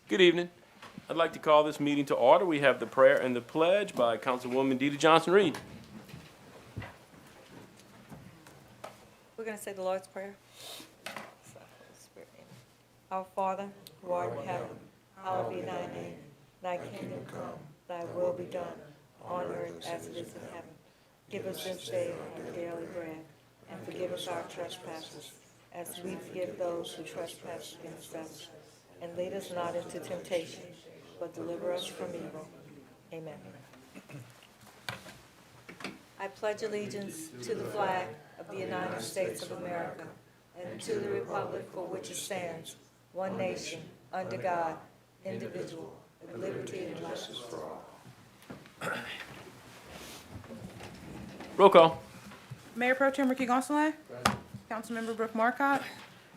Good evening. I'd like to call this meeting to order. We have the prayer and the pledge by Councilwoman DeeDee Johnson-Reed. We're going to say the Lord's Prayer. Our Father, who art in heaven, hallowed be thy name. Thy kingdom come, thy will be done, on earth as it is in heaven. Give us this day our daily bread, and forgive us our trespasses, as we forgive those who trespass against us. And lead us not into temptation, but deliver us from evil. Amen. I pledge allegiance to the flag of the United States of America and to the republic for which it stands, one nation, under God, indivisible, with liberty and justice for all. Roll call. Mayor Pro Tem Ricky Gonsalas. Councilmember Brooke Marcotte.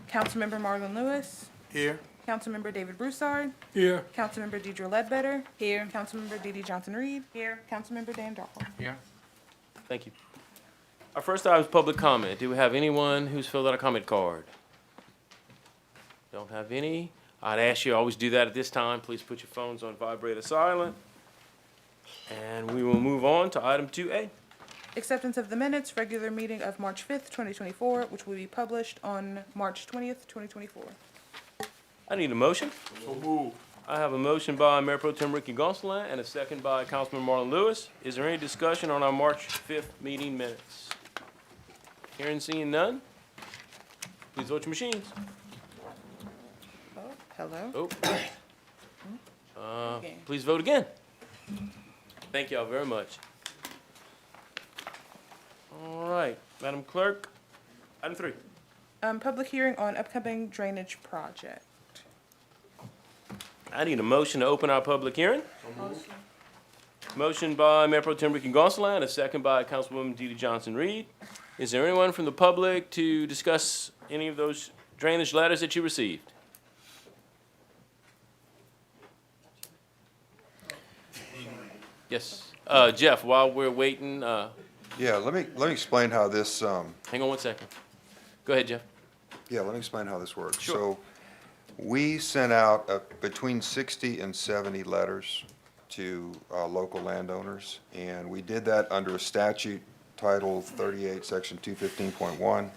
Councilmember Marlon Lewis. Here. Councilmember David Broussard. Here. Councilmember Deidre Ledbetter. Here. Councilmember DeeDee Johnson-Reed. Here. Councilmember Dan Darwin. Here. Thank you. Our first item is public comment. Do we have anyone who's filled out a comment card? Don't have any. I'd ask you, always do that at this time. Please put your phones on vibrate or silent. And we will move on to item 2A. Acceptance of the minutes, regular meeting of March 5th, 2024, which will be published on March 20th, 2024. I need a motion. So move. I have a motion by Mayor Pro Tem Ricky Gonsalas and a second by Councilman Marlon Lewis. Is there any discussion on our March 5th meeting minutes? Hearing and seeing none. Please vote your machines. Oh, hello. Oh. Please vote again. Thank y'all very much. All right, Madam Clerk, item 3. Public hearing on upcoming drainage project. I need a motion to open our public hearing. Motion by Mayor Pro Tem Ricky Gonsalas and a second by Councilwoman DeeDee Johnson-Reed. Is there anyone from the public to discuss any of those drainage letters that you received? Yes. Jeff, while we're waiting, Yeah, let me explain how this, hang on one second. Go ahead, Jeff. yeah, let me explain how this works. Sure. So we sent out between 60 and 70 letters to local landowners, and we did that under a statute Title 38, Section 215.1.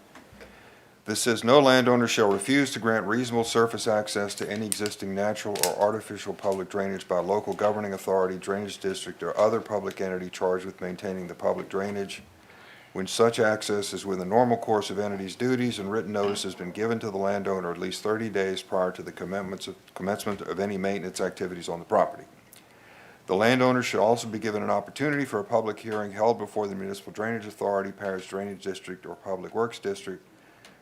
This says, "No landowner shall refuse to grant reasonable surface access to any existing natural or artificial public drainage by a local governing authority, drainage district, or other public entity charged with maintaining the public drainage when such access is within the normal course of entity's duties and written notice has been given to the landowner at least 30 days prior to the commencement of any maintenance activities on the property. The landowner should also be given an opportunity for a public hearing held before the municipal drainage authority, parish drainage district, or public works district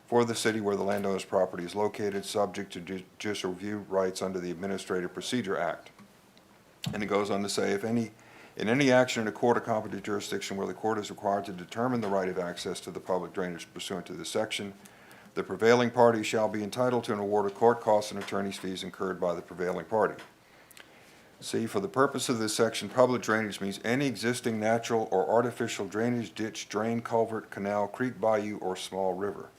for the city where the landowner's property is located, subject to judicial review rights under the Administrative Procedure Act." And it goes on to say, in any action in a court or competent jurisdiction where the court is required to determine the right of access to the public drainage pursuant to this section, the prevailing party shall be entitled to an award of court costs and attorney's fees incurred by the prevailing party. See, for the purpose of this section, public drainage means any existing natural or artificial drainage, ditch, drain, culvert, canal, creek, bayou, or small river.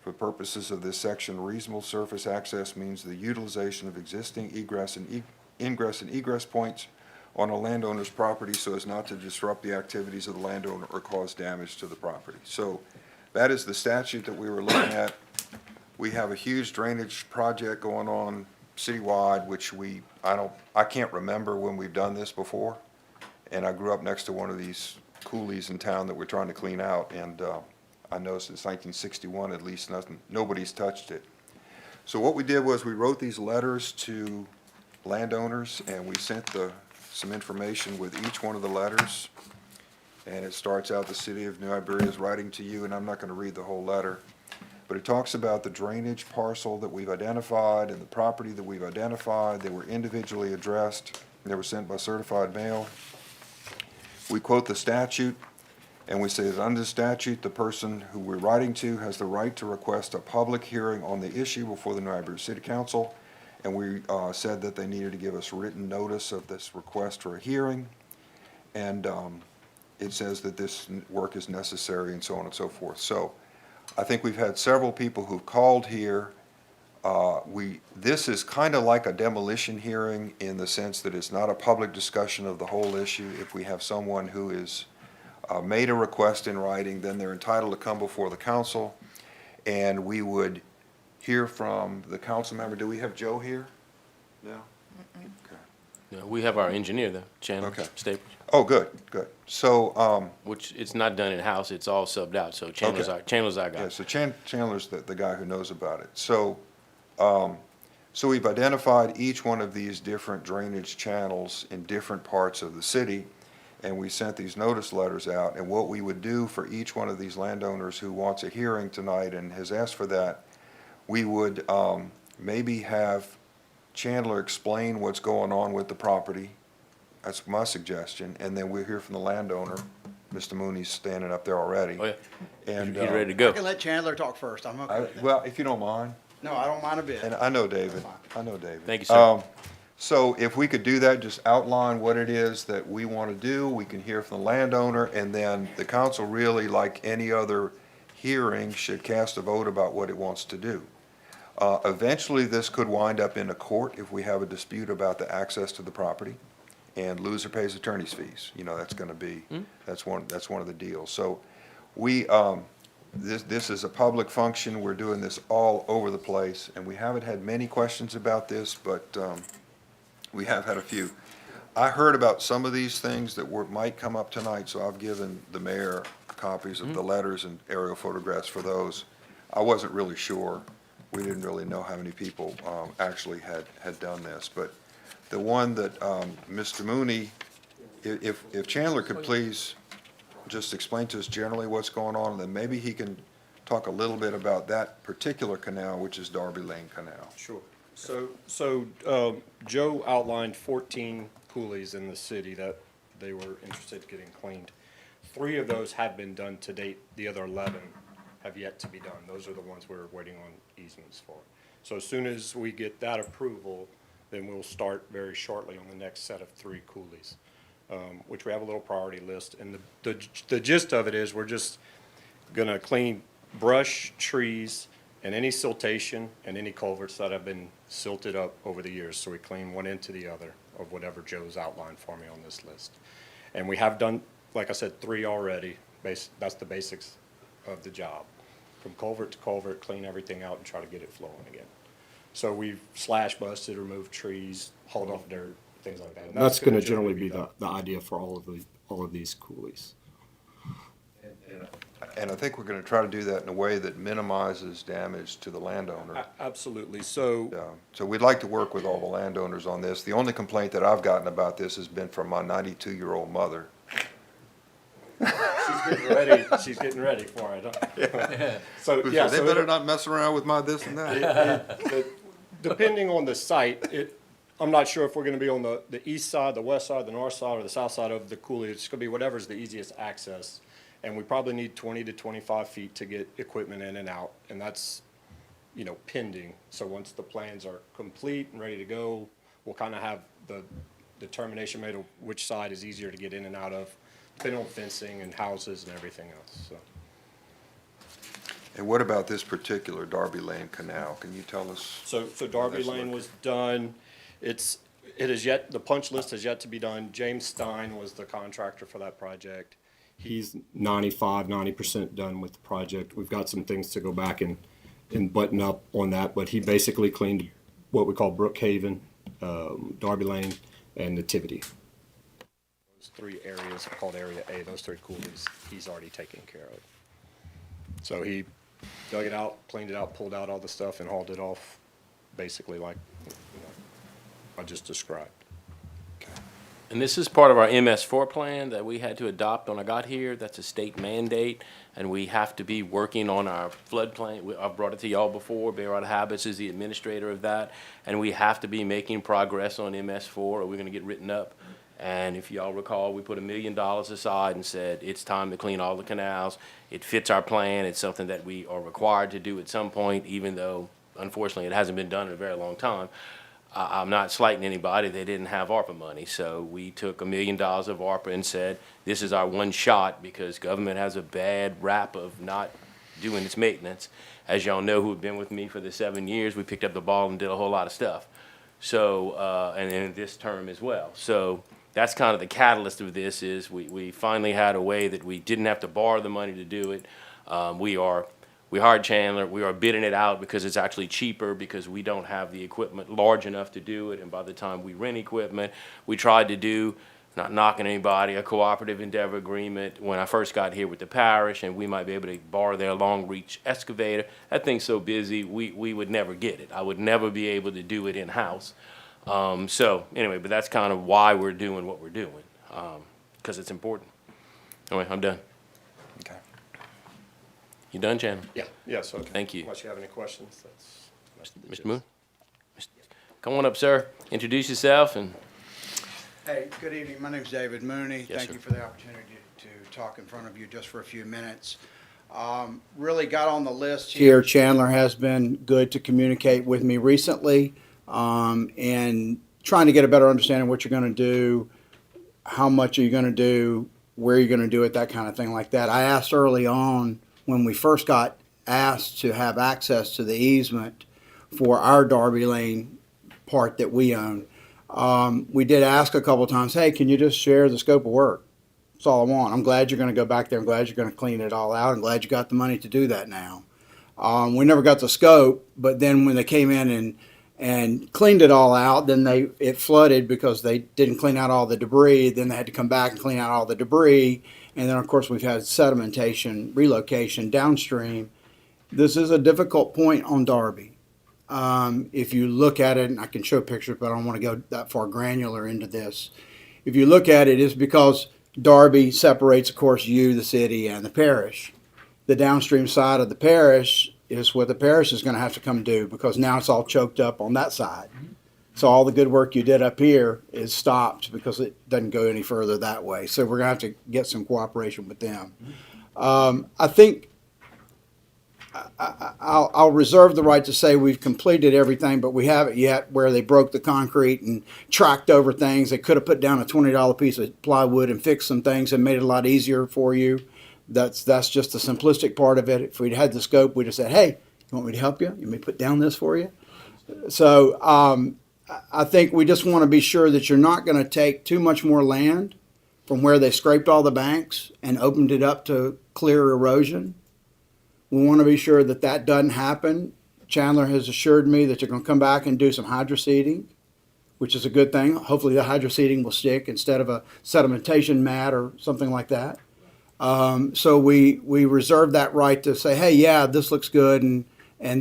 For purposes of this section, reasonable surface access means the utilization of existing ingress and egress points on a landowner's property so as not to disrupt the activities of the landowner or cause damage to the property. So that is the statute that we were looking at. We have a huge drainage project going on citywide, which I can't remember when we've done this before. And I grew up next to one of these coulees in town that we're trying to clean out, and I know since 1961 at least nobody's touched it. So what we did was we wrote these letters to landowners, and we sent some information with each one of the letters. And it starts out, "The city of New Iberia is writing to you," and I'm not going to read the whole letter, but it talks about the drainage parcel that we've identified and the property that we've identified. They were individually addressed. They were sent by certified mail. We quote the statute, and we say that under statute, the person who we're writing to has the right to request a public hearing on the issue before the New Iberia City Council. And we said that they needed to give us written notice of this request for a hearing. And it says that this work is necessary and so on and so forth. So I think we've had several people who've called here This is kind of like a demolition hearing in the sense that it's not a public discussion of the whole issue. If we have someone who is made a request in writing, then they're entitled to come before the council, and we would hear from the council member. Do we have Joe here? No? Yeah, we have our engineer, though, Chandler Okay. Staples, Oh, good, good. So, which it's not done in-house, it's all subbed out, so Chandler's our guy. yeah, so Chandler's the guy who knows about it. So, so we've identified each one of these different drainage channels in different parts of the city, and we sent these notice letters out. And what we would do for each one of these landowners who wants a hearing tonight and has asked for that, we would maybe have Chandler explain what's going on with the property. That's my suggestion. And then we'll hear from the landowner. Mr. Mooney's standing up there already. Oh, yeah, And, he's ready to I go. can let Chandler talk first. I'm okay with that. well, if you don't mind. No, I don't mind a bit. And I know David, I know David. Thank you, sir. So if we could do that, just outline what it is that we want to do, we can hear from the landowner, and then the council really, like any other hearing, should cast a vote about what it wants to do. Eventually, this could wind up in a court if we have a dispute about the access to the property, and loser pays attorney's fees. You know, that's going to be, that's one of the deals. So we, this is a public function. We're doing this all over the place, and we haven't had many questions about this, but we have had a few. I heard about some of these things that might come up tonight, so I've given the mayor copies of the letters and aerial photographs for those. I wasn't really sure. We didn't really know how many people actually had done this, but the one that Mr. Mooney, if Chandler could please just explain to us generally what's going on, and then maybe he can talk a little bit about that particular canal, which is Darby Lane Canal. Sure. So Joe outlined 14 coulees in the city that they were interested in getting cleaned. 3 of those have been done to date. The other 11 have yet to be done. Those are the ones we're waiting on easements for. So as soon as we get that approval, then we'll start very shortly on the next set of 3 coulees, which we have a little priority list. And the gist of it is we're just gonna clean brush, trees, and any siltation and any culverts that have been silted up over the years. So we clean one into the other of whatever Joe's outlined for me on this list. And we have done, like I said, 3 already. That's the basics of the job. From culvert to culvert, clean everything out and try to get it flowing again. So we've slash busted, removed trees, hauled off dirt, things like that. And That's gonna generally be the idea for all of these coulees. And I think we're gonna try to do that in a way that minimizes damage to the landowner. Absolutely. So So we'd like to work with all the landowners on this. The only complaint that I've gotten about this has been from my 92-year-old mother. she's getting ready for it. Huh? So Who yeah, said, they better not mess around with my this and that. depending on the site, I'm not sure if we're gonna be on the east side, the west side, the north side, or the south side of the coulee. It's gonna be whatever's the easiest access. And we probably need 20 to 25 feet to get equipment in and out, and that's, pending. So once the plans are complete and ready to go, we'll kind of have the determination made of which side is easier to get in and out of, depending on fencing and houses and everything else, so. And what about this particular Darby Lane Canal? Can you tell us? So Darby That's Lane looking. was done. The punch list has yet to be done. James Stein was the contractor for that project. He's 90% done with the project. We've got some things to go back and button up on that, but he basically cleaned what we call Brookhaven, Darby Lane, and Nativity. Those 3 areas are called Area A, those 3 coulees, he's already taken care of. So he dug it out, cleaned it out, pulled out all the stuff, and hauled it off, basically like I just described. And this is part of our MS4 plan that we had to adopt when I got here. That's a state mandate, and we have to be working on our floodplain. I've brought it to y'all before. Bear Out of Habits is the administrator of that, and we have to be making progress on MS4 or we're gonna get written up. And if y'all recall, we put $1 million aside and said, it's time to clean all the canals. It fits our plan. It's something that we are required to do at some point, even though unfortunately it hasn't been done in a very long time. I'm not slighting anybody, they didn't have ARPA money, so we took $1 million of ARPA and said, this is our one shot, because government has a bad rap of not doing its maintenance. As y'all know, who have been with me for the 7 years, we picked up the ball and did a whole lot of stuff. So, and in this term as well. So that's kind of the catalyst of this is we finally had a way that we didn't have to borrow the money to do it. We hired Chandler. We are bidding it out because it's actually cheaper because we don't have the equipment large enough to do it. And by the time we rent equipment, we tried to do, not knocking anybody, a cooperative endeavor agreement when I first got here with the parish, and we might be able to borrow their long reach excavator. That thing's so busy, we would never get it. I would never be able to do it in-house. So anyway, but that's kind of why we're doing what we're doing, because it's important. Anyway, I'm done. Okay. You done, Chandler? Yeah, yes, okay. Thank you. Unless you have any questions, that's. Mr. Moon? Come on up, sir. Introduce yourself and. Hey, good evening. My name's David Mooney. Yes, Thank sir. you for the opportunity to talk in front of you just for a few minutes. Really got on the list here. Chandler has been good to communicate with me recently, and trying to get a better understanding of what you're going to do, how much are you going to do, where you're going to do it, that kind of thing like that. I asked early on when we first got asked to have access to the easement for our Darby Lane part that we own. We did ask a couple of times, hey, can you just share the scope of work? That's all I want. I'm glad you're going to go back there. I'm glad you're going to clean it all out. I'm glad you got the money to do that now. We never got the scope, but then when they came in and cleaned it all out, then it flooded because they didn't clean out all the debris. Then they had to come back and clean out all the debris. And then, of course, we've had sedimentation, relocation downstream. This is a difficult point on Darby. If you look at it, and I can show pictures, but I don't want to go that far granular into this. If you look at it, it's because Darby separates, of course, you, the city, and the parish. The downstream side of the parish is what the parish is going to have to come do because now it's all choked up on that side. So all the good work you did up here is stopped because it doesn't go any further that way. So we're going to have to get some cooperation with them. I think I'll reserve the right to say we've completed everything, but we haven't yet where they broke the concrete and tracked over things. They could have put down a $20 piece of plywood and fixed some things and made it a lot easier for you. That's just the simplistic part of it. If we'd had the scope, we'd have said, hey, you want me to help you? You want me to put down this for you? So I think we just want to be sure that you're not going to take too much more land from where they scraped all the banks and opened it up to clear erosion. We want to be sure that that doesn't happen. Chandler has assured me that you're going to come back and do some hydroseeding, which is a good thing. Hopefully the hydroseeding will stick instead of a sedimentation mat or something like that. So we reserve that right to say, hey, yeah, this looks good and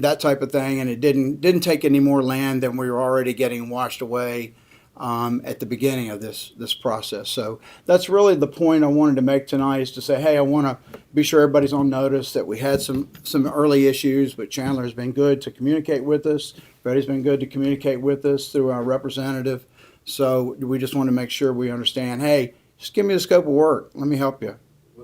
that type of thing. And it didn't take any more land than we were already getting washed away at the beginning of this process. So that's really the point I wanted to make tonight is to say, hey, I want to be sure everybody's on notice that we had some early issues, but Chandler has been good to communicate with us. Freddie's been good to communicate with us through our representative. So we just want to make sure we understand, hey, just give me the scope of work. Let me help you.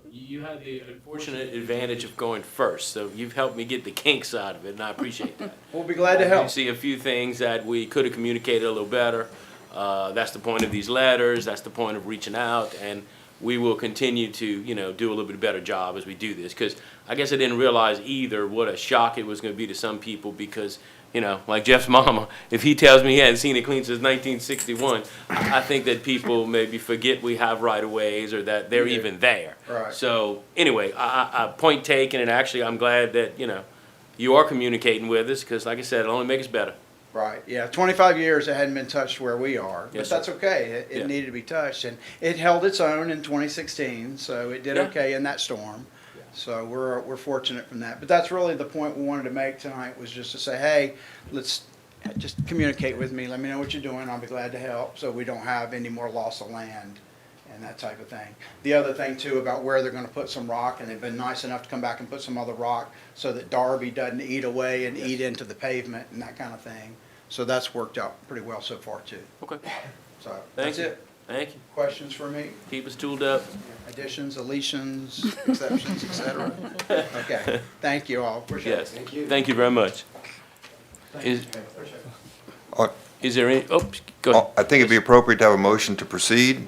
You had the unfortunate advantage of going first, so you've helped me get the kinks out of it, and I appreciate that. We'll be glad to I help. see a few things that we could have communicated a little better. That's the point of these letters, that's the point of reaching out, and we will continue to, do a little bit better job as we do this, because I guess I didn't realize either what a shock it was going to be to some people, because, like Jeff's mama, if he tells me he hadn't seen it clean since 1961, I think that people maybe forget we have right-of-ways or that they're even there. Right. So, anyway, I point taken, and actually I'm glad that, you are communicating with us, because like I said, it'll only make us better. Right, yeah, 25 years it hadn't been touched where we are, but Yes, that's sir. okay. It Yeah. needed to be touched, and it held its own in 2016, so it did Yeah. okay in that storm. So we're fortunate from that. But that's really the point we wanted to make tonight was just to say, hey, let's just communicate with me. Let me know what you're doing. I'll be glad to help so we don't have any more loss of land and that type of thing. The other thing too about where they're going to put some rock, and they've been nice enough to come back and put some other rock so that Darby doesn't eat away and eat into the pavement and that kind of thing. So that's worked out pretty well so far too. Okay. So Thank that's you. it. Thank you. Questions for me? Keep us tooled up. Additions, deletions, exceptions, etc. Okay. Thank you all. Appreciate Yes. it. Thank you very much. Is Uh, there any, go ahead. I think it'd be appropriate to have a motion to proceed,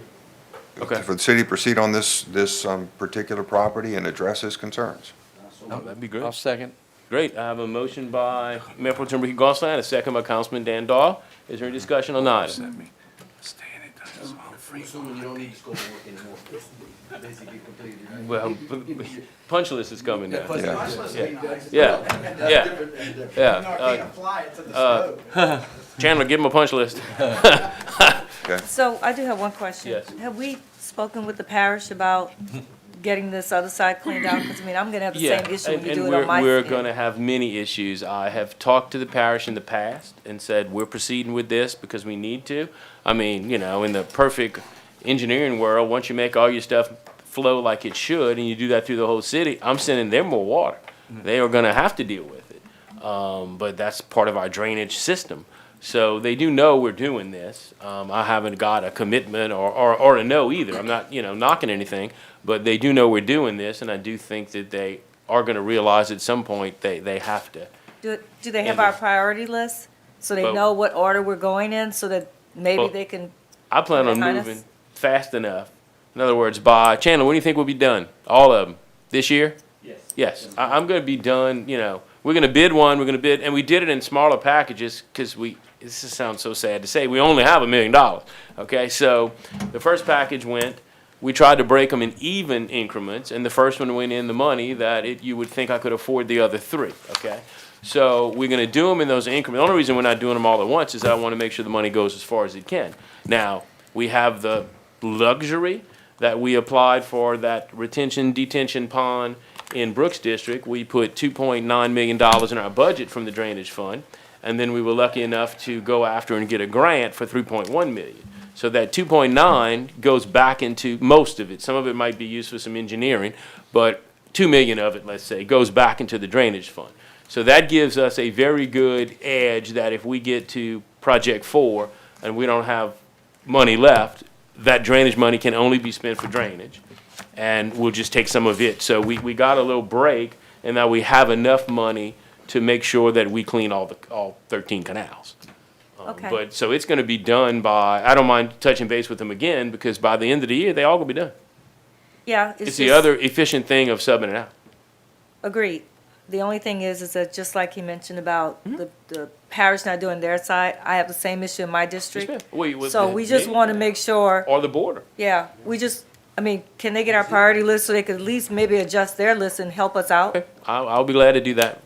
Okay. for the city to proceed on this particular property and address his concerns. Oh, that'd be great. I'll second. Great. I have a motion by Mayor Pro Tem Ricky Gonsalas, a second by Councilman Dan Dahl. Is there any discussion on the item? Assuming you don't need scope of work anymore. Basically completed, right? Well, punch list is coming now. Yeah. Yeah. Apply it to the scope. Chandler, give him a punch list. So I do have one question. Yes. Have we spoken with the parish about getting this other side cleaned out? Because, I mean, I'm gonna have the Yeah, same issue when you and do it on my. we're end. gonna have many issues. I have talked to the parish in the past and said, we're proceeding with this because we need to. I mean, you know, in the perfect engineering world, once you make all your stuff flow like it should, and you do that through the whole city, I'm sending them more water. They are gonna have to deal with it. But that's part of our drainage system. So they do know we're doing this. I haven't got a commitment or a no either. I'm not, knocking anything, but they do know we're doing this, and I do think that they are gonna realize at some point they have to. Do they have our priority list? So they Well- know what order we're going in, so that maybe Well- they can, I plan on Behind us? moving fast enough. In other words, by Chandler, when do you think we'll be done? All of them this year? Yes. Yes, I'm going to be done. We're going to bid one. We're going to bid, and we did it in smaller packages because This sounds so sad to say. We only have $1 million. Okay, so the first package went. We tried to break them in even increments, and the first one went in the money that you would think I could afford the other three. Okay. So we're going to do them in those increments. The only reason we're not doing them all at once is I want to make sure the money goes as far as it can. Now, we have the luxury that we applied for that detention pond in Brooks District. We put $2.9 million in our budget from the drainage fund, and then we were lucky enough to go after and get a grant for $3.1 million. So that 2.9 goes back into most of it. Some of it might be used for some engineering, but 2 million of it, let's say, goes back into the drainage fund. So that gives us a very good edge that if we get to Project 4 and we don't have money left, that drainage money can only be spent for drainage, and we'll just take some of it. So we got a little break, and now we have enough money to make sure that we clean all 13 canals. okay. But, so it's gonna be done by, I don't mind touching base with them again, because by the end of the year, they all gonna be done. Yeah, It's the just- other efficient thing of subbing it out. Agreed. The only thing is that just like he mentioned about Hmm? the parish not doing their side, I have the same issue in my district. Yes, ma'am. So we just want to make sure, Or the border. yeah, can they get our priority list so they could at least maybe adjust their list and help us out, Okay, I'll be glad to do that.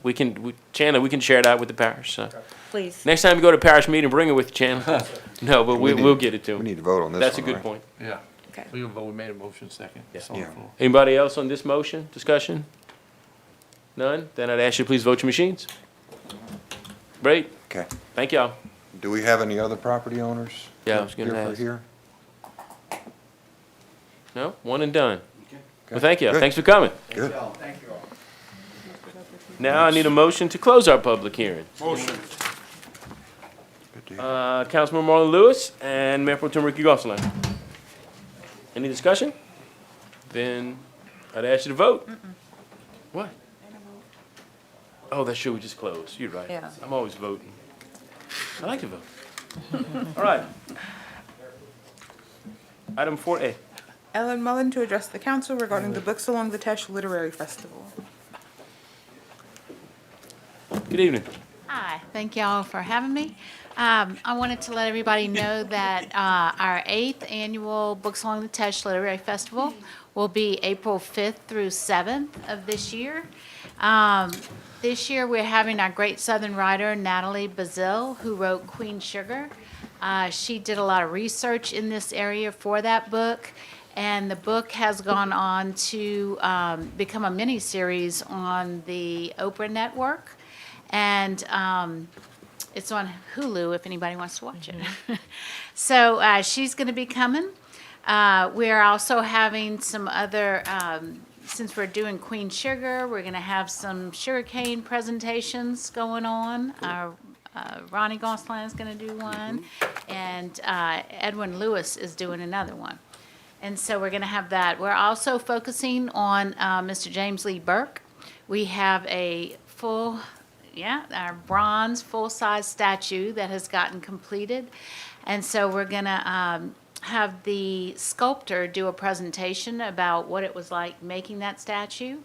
Chandler, we can share that with the parish, so. please? Next time you go to parish meeting, bring it with you, Chandler. No, but we'll get it to We them. need to vote on this one, That's a good right? point. Yeah. Okay. We made a motion second. It's on the Yeah. floor. Anybody else on this motion, discussion? None? Then I'd ask you to please vote your machines. Great, Okay. thank y'all. Do we have any other property owners? Yeah, I was gonna here for ask. here? No, one and done. Well, Okay. thank you. Good. Thanks for coming. Good. Thank you all. Now I need a motion to close our public hearing. Good deal. Councilman Marlon Lewis and Mayor Pro Tem Ricky Gonsalas. Any discussion? Then I'd ask you to vote. What? Oh, that's true, we just closed. You're right. Yeah. I'm always voting. I like to vote. All right. Item 4A. Ellen Mullen to address the council regarding the Books Along the Teche Literary Festival. Good evening. Hi, thank y'all for having me. I wanted to let everybody know that our 8th annual Books Along the Teche Literary Festival will be April 5th through 7th of this year. This year, we're having our great Southern writer, Natalie Bazille, who wrote Queen Sugar. She did a lot of research in this area for that book, and the book has gone on to become a mini-series on the Oprah Network. And it's on Hulu if anybody wants to watch it. So she's going to be coming. We're also having some other, since we're doing Queen Sugar, we're going to have some sugarcane presentations going on. Ronnie Gonsalas is going to do one, and Edwin Lewis is doing another one. And so we're going to have that. We're also focusing on Mr. James Lee Burke. We have a our bronze full-size statue that has gotten completed. And so we're going to have the sculptor do a presentation about what it was like making that statue.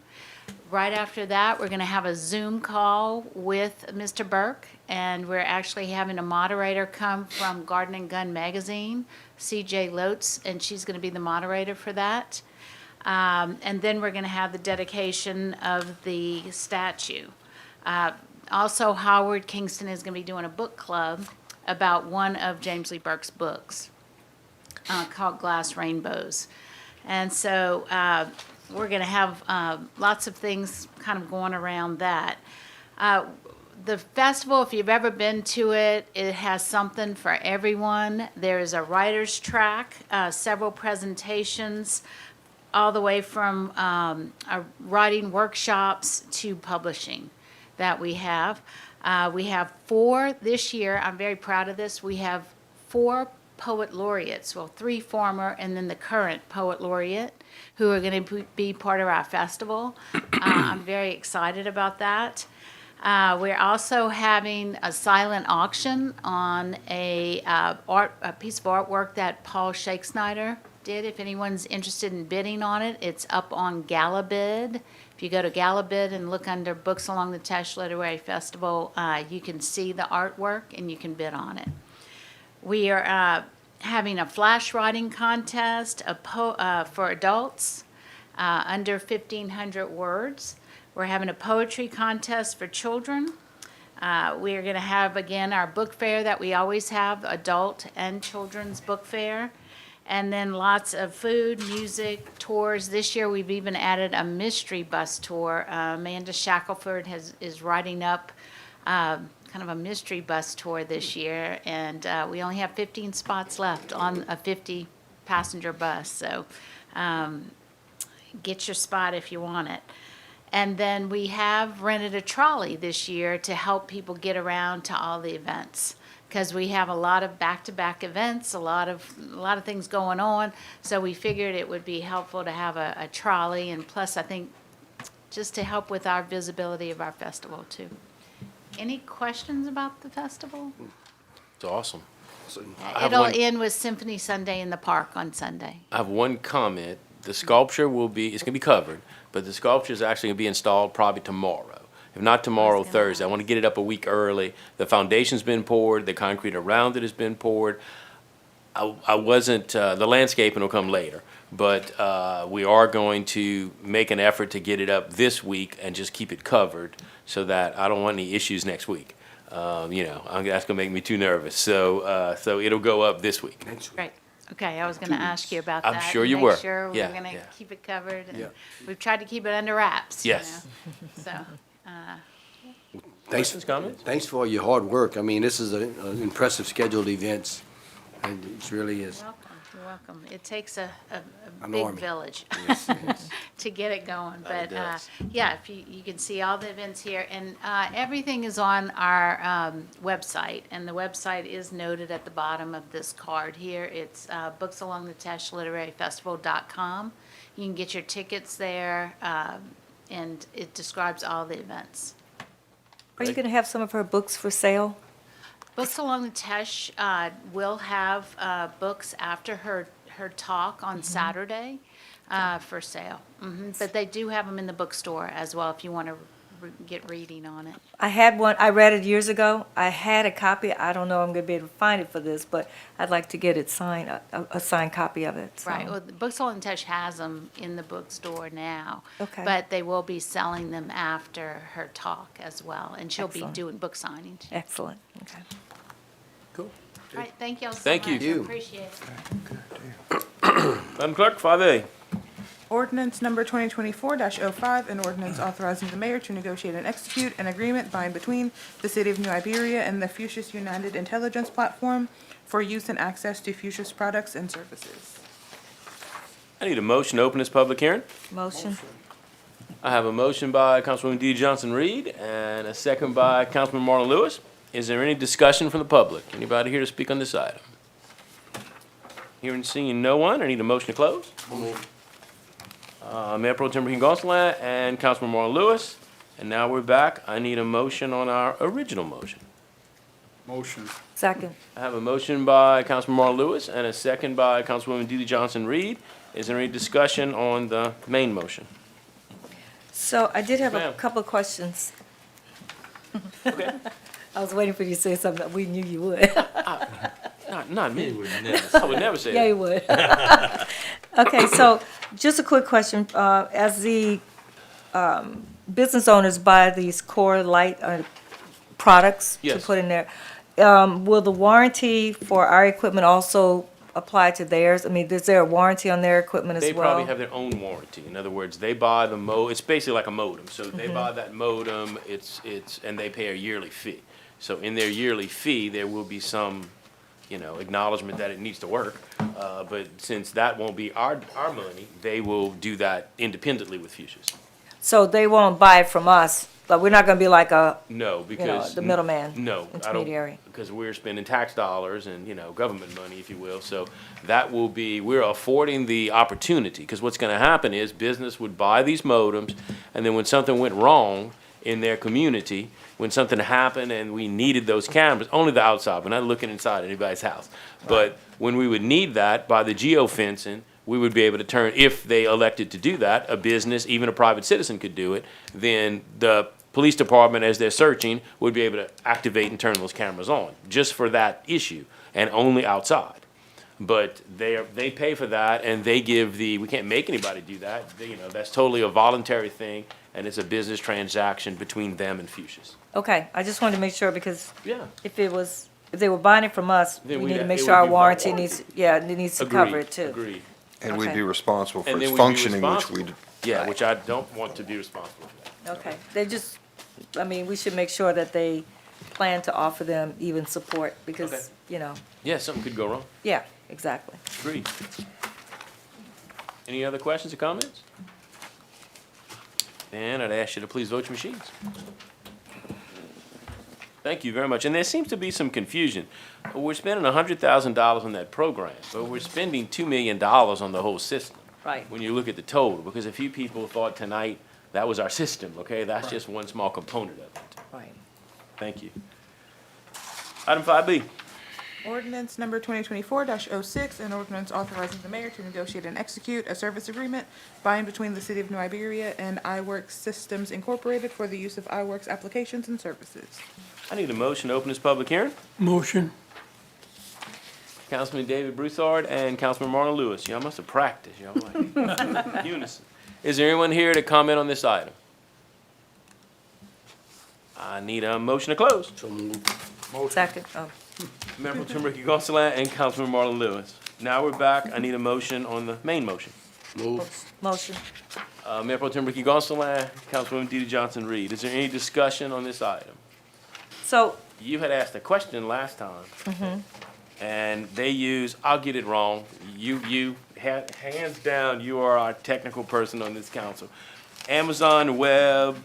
Right after that, we're going to have a Zoom call with Mr. Burke, and we're actually having a moderator come from Garden and Gun Magazine, C.J. Lotes, and she's going to be the moderator for that. And then we're going to have the dedication of the statue. Also, Howard Kingston is going to be doing a book club about one of James Lee Burke's books called Glass Rainbows. And so we're going to have lots of things kind of going around that. The festival, if you've ever been to it, it has something for everyone. There is a writer's track, several presentations, all the way from writing workshops to publishing that we have. We have 4 this year. I'm very proud of this. We have 4 poet laureates, well, 3 former and then the current poet laureate who are going to be part of our festival. I'm very excited about that. We're also having a silent auction on a piece of artwork that Paul Shakespeare did. If anyone's interested in bidding on it, it's up on Galabid. If you go to Galabid and look under Books Along the Tesh Literary Festival, you can see the artwork and you can bid on it. We are having a flash writing contest for adults under 1,500 words. We're having a poetry contest for children. We are going to have, again, our book fair that we always have, adult and children's book fair. And then lots of food, music, tours. This year, we've even added a mystery bus tour. Amanda Shackelford is writing up kind of a mystery bus tour this year, and we only have 15 spots left on a 50-passenger bus. So get your spot if you want it. And then we have rented a trolley this year to help people get around to all the events, because we have a lot of back-to-back events, a lot of things going on. So we figured it would be helpful to have a trolley, and plus, I think, just to help with our visibility of our festival, too. Any questions about the festival? It's awesome. It'll end with Symphony Sunday in the park on Sunday. I have one comment. The sculpture it's gonna be covered, but the sculpture is actually gonna be installed probably tomorrow. If not tomorrow, Thursday. I want to get it up a week early. The foundation's been poured, the concrete around it has been poured. I wasn't, the landscaping will come later, but we are going to make an effort to get it up this week and just keep it covered so that I don't want any issues next week. That's gonna make me too nervous. So it'll go up this week. Great. Okay, I was going to ask you about that. I'm sure you were. Make sure we're Yeah, going to yeah. keep it covered. And Yeah. we've tried to keep it under wraps. Yes. So, Questions, comments? Thanks for all your hard work. I mean, this is an impressive scheduled events, and it really is. welcome. You're welcome. It takes a An big army. village Yes, yes. to get it going. But does. yeah, if you can see all the events here, and everything is on our website, and the website is noted at the bottom of this card here. It's booksalongtheteshliteraryfestival.com. You can get your tickets there, and it describes all the events. Are you going to have some of her books for sale? Books Along the Tesh will have books after her talk on Saturday for sale. But they do have them in the bookstore as well if you want to get reading on it. I had one, I read it years ago. I had a copy. I don't know I'm going to be able to find it for this, but I'd like to get it signed, a signed copy of it. so. Right. Well, the Books Along the Tesh has them in the bookstore now. Okay. But they will be selling them after her talk as well. And she'll Excellent. be doing book signings. Excellent, okay. Cool. All right. Thank you all so Thank much. you. I appreciate it. Madam Clerk, 5A. Ordinance number 2024-05, an ordinance authorizing the mayor to negotiate and execute an agreement by and between the City of New Iberia and the Fuchsia's United Intelligence Platform for use and access to Fuchsia's products and services. I need a motion to open this public hearing. Motion? I have a motion by Councilwoman D. Johnson Reed and a second by Councilman Marlon Lewis. Is there any discussion from the public? Anybody here to speak on this item? Hearing and seeing no one, I need a motion to close. Mayor Pro Tem Ricky Gonsalas and Councilman Marlon Lewis. And now we're back. I need a motion on our original motion. Motion. Second. I have a motion by Councilman Marlon Lewis and a second by Councilwoman D. Johnson Reed. Is there any discussion on the main motion? So I did have a Ma'am. couple of questions. Okay. I was waiting for you to say something that we knew you would. Not me. I would never say Yeah, that. you would. Okay, so just a quick question. As the business owners buy these core light products to Yes. put in there, will the warranty for our equipment also apply to theirs? I mean, is there a warranty on their equipment as well? They probably have their own warranty. In other words, they buy the it's basically like a modem. So they Mm-hmm. buy that modem, and they pay a yearly fee. So in their yearly fee, there will be some, acknowledgement that it needs to work. But since that won't be our money, they will do that independently with Fuchsia's. So they won't buy it from us, but we're not gonna be like a, No, because. the middleman, No, I don't, intermediary. because we're spending tax dollars and, government money, if you will. So that will be, we're affording the opportunity, because what's gonna happen is business would buy these modems, and then when something went wrong in their community, when something happened and we needed those cameras, only the outside, we're not looking inside anybody's house. But when we would need that by the geofencing, we would be able to turn, if they elected to do that, a business, even a private citizen could do it, then the police department, as they're searching, would be able to activate and turn those cameras on, just for that issue, and only outside. But they pay for that, and they give we can't make anybody do that. That's totally a voluntary thing, and it's a business transaction between them and Fuchsia's. Okay, I just wanted to make sure, because Yeah. if they were buying it from us, Then we we'd need to ha- make it sure our would be by warranty warranty. needs to cover it too. Agreed. And we'd Okay. be responsible for And its then we'd be functioning, which responsible. we, Yeah, Right. which I don't want to be responsible for that. Okay, we should make sure that they plan to offer them even support, because, Okay. Yeah, something could go wrong. yeah, exactly. Agreed. Any other questions or comments? Then I'd ask you to please vote your machines. Thank you very much. And there seems to be some confusion. We're spending $100,000 on that program, but we're spending $2 million on the whole system. Right. When you look at the total, because a few people thought tonight that was our system, okay? That's just one small component of it. Right. Thank you. Item 5B. Ordinance number 2024-06, an ordinance authorizing the mayor to negotiate and execute a service agreement by and between the City of New Iberia and iWorks Systems Incorporated for the use of iWorks applications and services. I need a motion to open this public hearing. Motion. Councilman David Broussard and Councilman Marlon Lewis. Y'all must have practiced, y'all like unison. Is there anyone here to comment on this item? I need a motion to close. So moved. Second, Mayor Pro Tem Ricky Gonsalas and Councilman Marlon Lewis. Now we're back. I need a motion on the main motion. Move. motion. Mayor Pro Tem Ricky Gonsalas, Councilwoman DeeDee Johnson-Reed. Is there any discussion on this item? So, You had asked a question last time. And they use, I'll get it wrong, hands down, you are our technical person on this council. Amazon Web,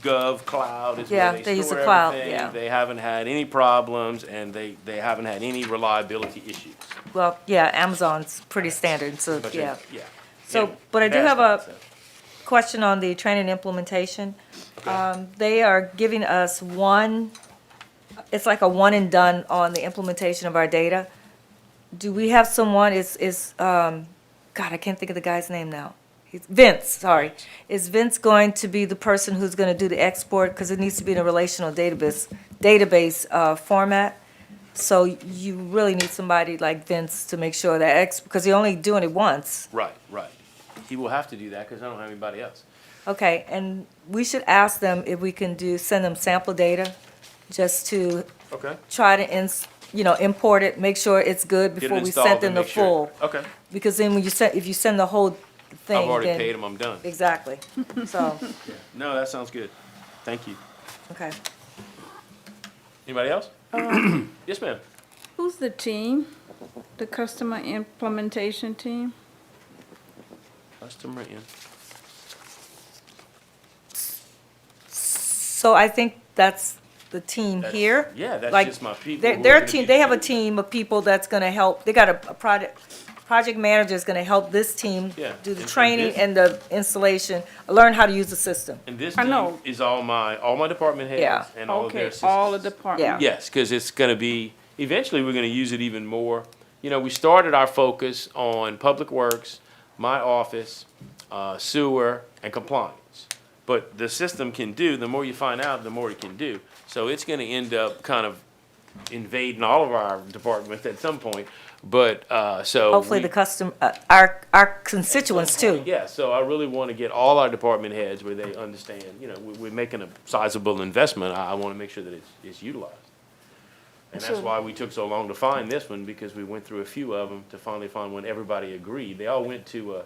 Gov, Cloud is Yeah, where they they use the store cloud, everything. yeah. They haven't had any problems, and they haven't had any reliability issues. well, yeah, Amazon's pretty standard, so, But yeah. yeah. So, Anyway, but I do past have that, a so. question on the training implementation. Okay. They are giving us it's like a one and done on the implementation of our data. Do we have someone, God, I can't think of the guy's name now. Vince, sorry. Is Vince going to be the person who's gonna do the export? Because it needs to be in a relational database format. So you really need somebody like Vince to make sure that because you're only doing it once. Right. He will have to do that, because I don't have anybody else. Okay, and we should ask them if we can send them sample data, just to Okay. try to import it, make sure it's good Get it before we installed send them and the make sure. full. Okay. Because then if you send the whole thing, I've already then. paid them, I'm done. Exactly, so, No, that sounds good. Thank you. okay. Anybody else? Yes, ma'am. Who's the team? The customer implementation team? Customer in. So I think that's the team That's- here. yeah, that's Like, just my people Their, who are their gonna team, be- they have a team of people that's gonna help, they got a project manager is gonna help this team Yeah, do the and training this- and the installation, learn how to use the system. And this I team know. is all my department heads Yeah. and all of their Okay, assistants. all the departments. Yes, because it's gonna be, eventually, we're gonna use it even more. We started our focus on public works, my office, sewer, and compliance. But the system can do, the more you find out, the more it can do. So it's gonna end up kind of invading all of our departments at some point, but, so. Hopefully we- our constituents too. Yeah, so I really want to get all our department heads where they understand, you know, we're making a sizable investment. I want to make sure that it's utilized. And that's why we took so long to find this one, because we went through a few of them to finally find one everybody agreed. They all went to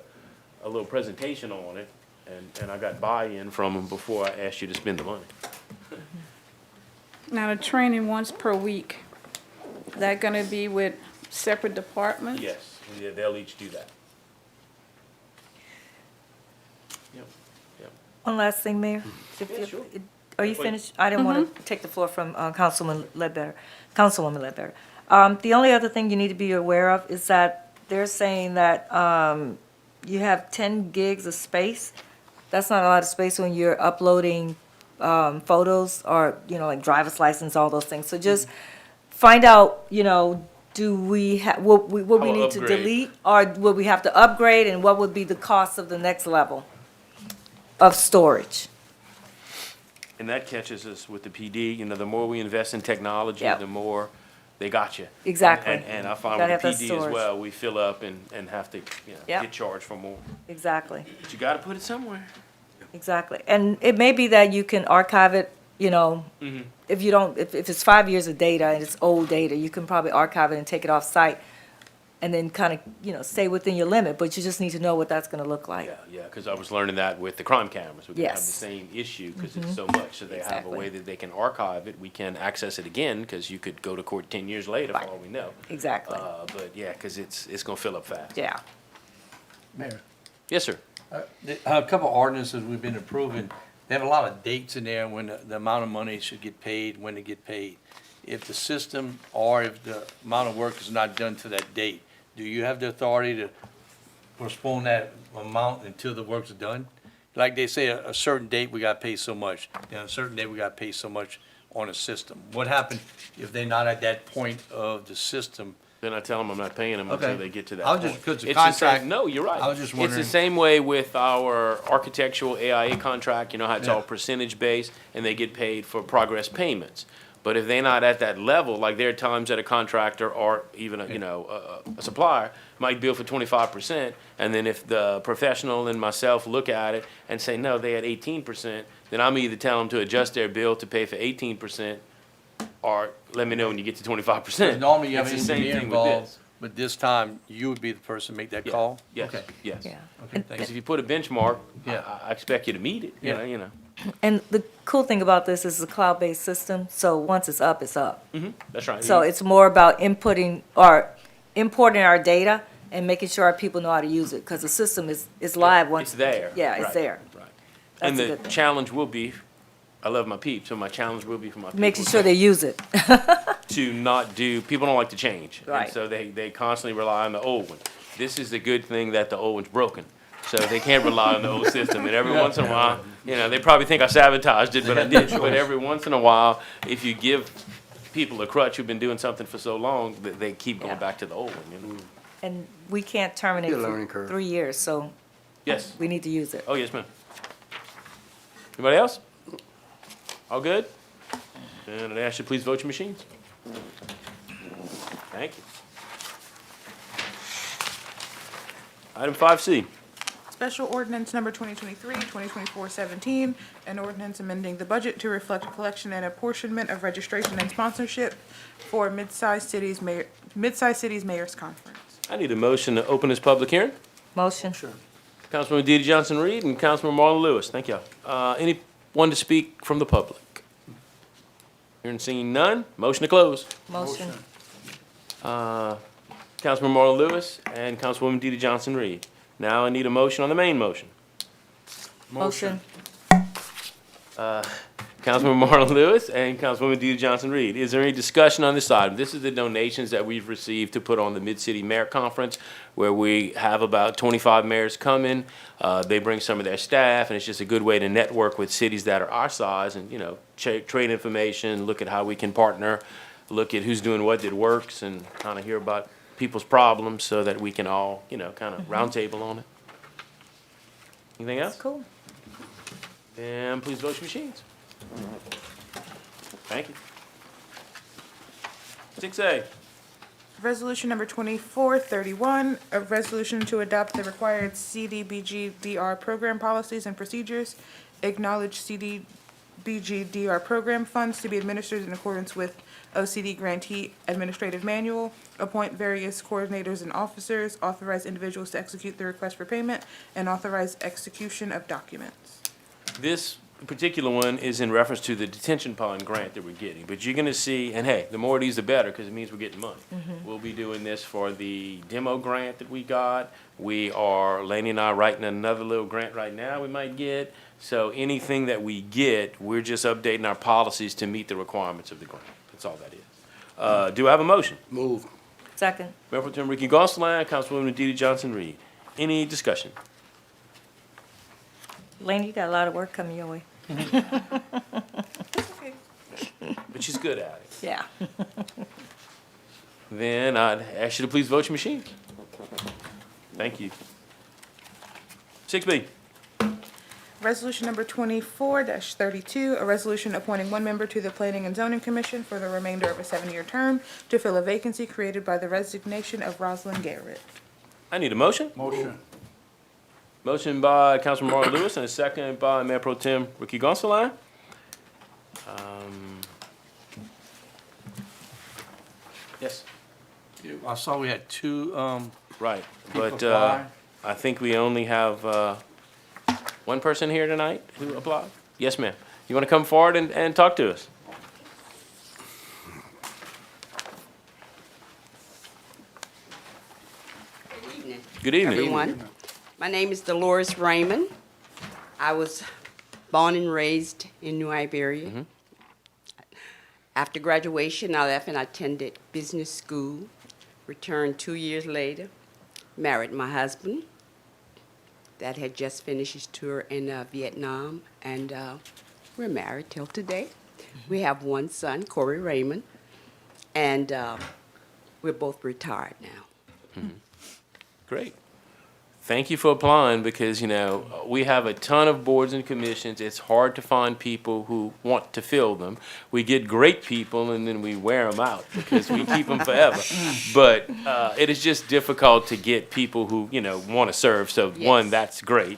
a little presentation on it, and I got buy-in from them before I asked you to spend the money. Now, the training once per week, that gonna be with separate departments? Yes, yeah, they'll each do that. Yep, yep. One last thing, Mayor. Yeah, sure. Are you Wait. finished? I didn't want to take the floor from Councilwoman Ledbetter. The only other thing you need to be aware of is that they're saying that you have 10 gigs of space. That's not a lot of space when you're uploading photos or, you know, like driver's license, all those things. So just find out, you know, do we have, what we How need to upgrade? delete? Or would we have to upgrade, and what would be the cost of the next level of storage? And that catches us with the PD, you know, the more we invest in technology, Yep. the more they got you. Exactly. And I find Gotta with the have that PD as storage. well, we fill up and have to, you know, Yep. get charged for more. Exactly. But you gotta put it somewhere. Exactly. And it may be that you can archive it, you know, if you don't, if it's 5 years of data and it's old data, you can probably archive it and take it off site and then kind of, you know, stay within your limit, but you just need to know what that's gonna look like. Yeah, yeah, because I was learning that with the crime cameras. We can have the Yes. same issue because it's so much. So they have a Exactly. way that they can archive it. We can access it again because you could go to court 10 years later for Right. all we know. Exactly. But yeah, because it's gonna fill up fast. Yeah. Mayor, Yes, sir. a couple ordinances we've been approving, they have a lot of dates in there when the amount of money should get paid, when they get paid. If the system or if the amount of work is not done to that date, do you have the authority to postpone that amount until the work's done? Like they say, a certain date we gotta pay so much, then a certain date we gotta pay so much on a system. What happens if they're not at that point of the system? Then I tell them I'm not paying them until Okay. they get to that I was point. just- 'cause the It's the same- contract- No, you're right. I was just It's wondering- the same way with our architectural AIA contract, you know how it's Yeah. all percentage based and they get paid for progress payments. But if they're not at that level, like there are times that a contractor or even a supplier might bill for 25%, and then if the professional and myself look at it and say, no, they had 18%, then I'm either telling them to adjust their bill to pay for 18%, or let me know when you get to 25%. Because normally you have an It's the same engineer thing with involved, this. but this time you would be the person to make that Yeah. call? Yes, Okay. yes. Yeah. Okay, Because thanks. if you put a benchmark, Yeah. I expect you to meet it, Yeah. you know. And the cool thing about this is it's a cloud-based system, so once it's up, it's up. That's right. So it's more about inputting or importing our data and making sure our people know how to use it, because the system is live once. It's there. Yeah, it's Right, there. Right. That's And a the good thing. challenge will be, I love my peeps, so my challenge will be for my people. Making sure they use it. To not do, people don't like to change. And Right. so they constantly rely on the old one. This is the good thing that the old one's broken. So they can't rely on the old system. And every once in a while, you know, they probably think I sabotaged it, but I didn't. But every once in a while, if you give people a crutch who've been doing something for so long, they keep going Yeah. back to the old one, you know? And we can't terminate Be a learning for curve. 3 years, so Yes. we need to use it. Oh, yes, ma'am. Anybody else? All good? And I ask you, please vote your machines. Thank you. Item 5C. Special ordinance number 2023-2024-17, an ordinance amending the budget to reflect collection and apportionment of registration and sponsorship for Mid-Sized Cities Mayor's Conference. I need a motion to open this public hearing. Motion? Councilwoman DeeDee Johnson-Reed and Councilman Marlon Lewis. Thank y'all. Anyone to speak from the public? Hearing and seeing none, motion to close. Motion. Councilman Marlon Lewis and Councilwoman DeeDee Johnson-Reed. Now I need a motion on the main motion. Motion. Councilman Marlon Lewis and Councilwoman DeeDee Johnson-Reed. Is there any discussion on this item? This is the donations that we've received to put on the Mid-City Mayor Conference, where we have about 25 mayors coming. They bring some of their staff, and it's just a good way to network with cities that are our size and, you know, trade information, look at how we can partner, look at who's doing what that works, and kind of hear about people's problems so that we can all, you know, kind of roundtable on it. Anything else? Cool. And please vote your machines. Thank you. 6A, Resolution number 2431, a resolution to adopt the required CDBG-DR program policies and procedures, acknowledge CDBG-DR program funds to be administered in accordance with OCD Grantee Administrative Manual, appoint various coordinators and officers, authorize individuals to execute the request for payment, and authorize execution of documents. this particular one is in reference to the detention pond grant that we're getting, but you're gonna see, and hey, the more of these, the better, because it means we're getting money. We'll be doing this for the demo grant that we got. We are, Laney and I, writing another little grant right now we might get. So anything that we get, we're just updating our policies to meet the requirements of the grant. That's all that is. Do I have a motion? Move. Second. Mayor Pro Tem Ricky Gonsalas, Councilwoman DeeDee Johnson-Reed. Any discussion? Lane, you got a lot of work coming your way. But she's good at it. Yeah. Then I'd ask you to please vote your machines. Thank you. 6B, Resolution number 24-32, a resolution appointing one member to the Planning and Zoning Commission for the remainder of a 7-year term to fill a vacancy created by the resignation of Rosalind Garrett. I need a motion. Motion. Motion by Councilman Marlon Lewis and a second by Mayor Pro Tem Ricky Gonsalas. Yes, I saw we had two, right, people but apply. I think we only have one person here tonight who applied. Yes, ma'am. You want to come forward and talk to us? Good evening. Everyone. My name is Dolores Raymond. I was born and raised in New Iberia. After graduation, I left and attended business school, returned 2 years later, married my husband that had just finished his tour in Vietnam, and we're married till today. We have one son, Corey Raymond, and we're both retired now. Great. Thank you for applying because, you know, we have a ton of boards and commissions. It's hard to find people who want to fill them. We get great people and then we wear them out because we keep them forever. But it is just difficult to get people who, you know, want to serve. So one, that's great.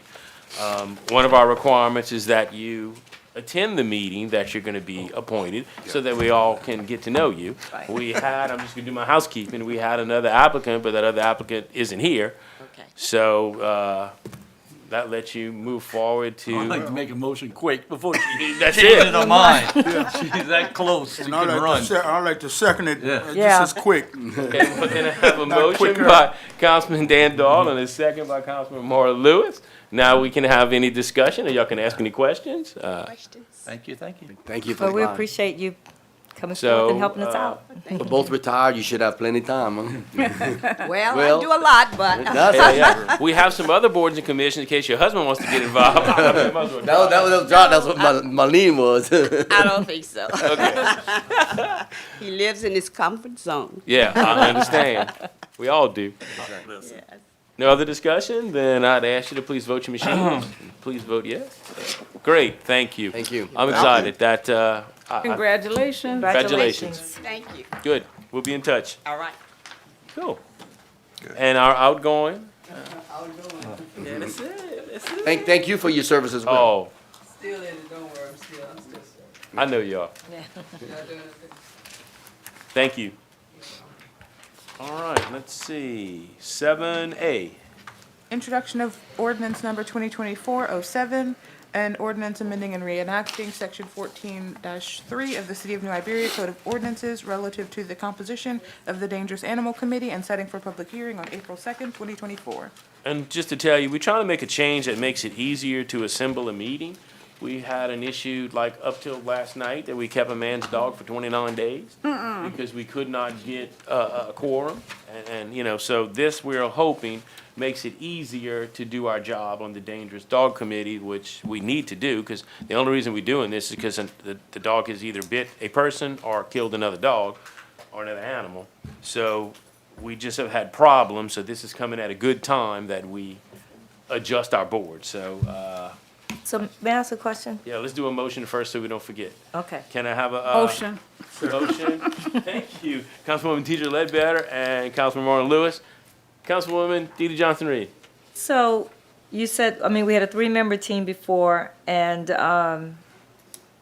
One of our requirements is that you attend the meeting that you're going to be appointed so that we all can get to know you. Right. We had, I'm just going to do my housekeeping, we had another applicant, but that other applicant isn't here. Okay. So, that lets you move forward I'd like to, to make a motion quick before she that's changes it. her mind. She's that close, she And can I run. like to second it, Yeah. Yeah. just as quick. Okay, but then I have a Not motion quicker. by Councilman Dan Dahl and a second by Councilman Maura Lewis. Now we can have any discussion, or y'all can ask any questions. Questions? Thank you, thank you. Thank you for But we applying. appreciate you coming So, forth and helping us out. We're both retired, you should have plenty of time, huh? Well, Well- I do a lot, but That's Yeah, yeah. We have some other boards and commissions in case your husband wants to get involved. I mean, might as well That was, that's what my lean was. I don't think so. Okay. He lives in his comfort zone. Yeah, I understand. We all do. Yes. No other discussion? Then I'd ask you to please vote your machines. Please vote yes. Great, thank you. Thank you. I'm excited that, Congratulations. Congratulations. Thank you. Good, we'll be in touch. All right. Cool. And our outgoing? Thank you for your service as well. Oh, Still in it, don't worry, I'm still. I know you are. Thank you. All right, let's see, 7A. Introduction of ordinance number 2024-07, an ordinance amending and reenacting section 14-3 of the City of New Iberia Code of Ordinances relative to the composition of the Dangerous Animal Committee and setting for public hearing on April 2nd, 2024. And just to tell you, we're trying to make a change that makes it easier to assemble a meeting. We had an issue like up till last night that we kept a man's dog for 29 days because we could not get a quorum. And, you know, so this we're hoping makes it easier to do our job on the Dangerous Dog Committee, which we need to do because the only reason we're doing this is because the dog has either bit a person or killed another dog or another animal. So we just have had problems, so this is coming at a good time that we adjust our board. So, So may I ask a question? Yeah, let's do a motion first so we don't forget. Okay. Can I have a? Motion. Motion. Thank you. Councilwoman Deidre Ledbetter and Councilman Marlon Lewis. Councilwoman DeeDee Johnson-Reed. So you said, I mean, we had a three-member team before, and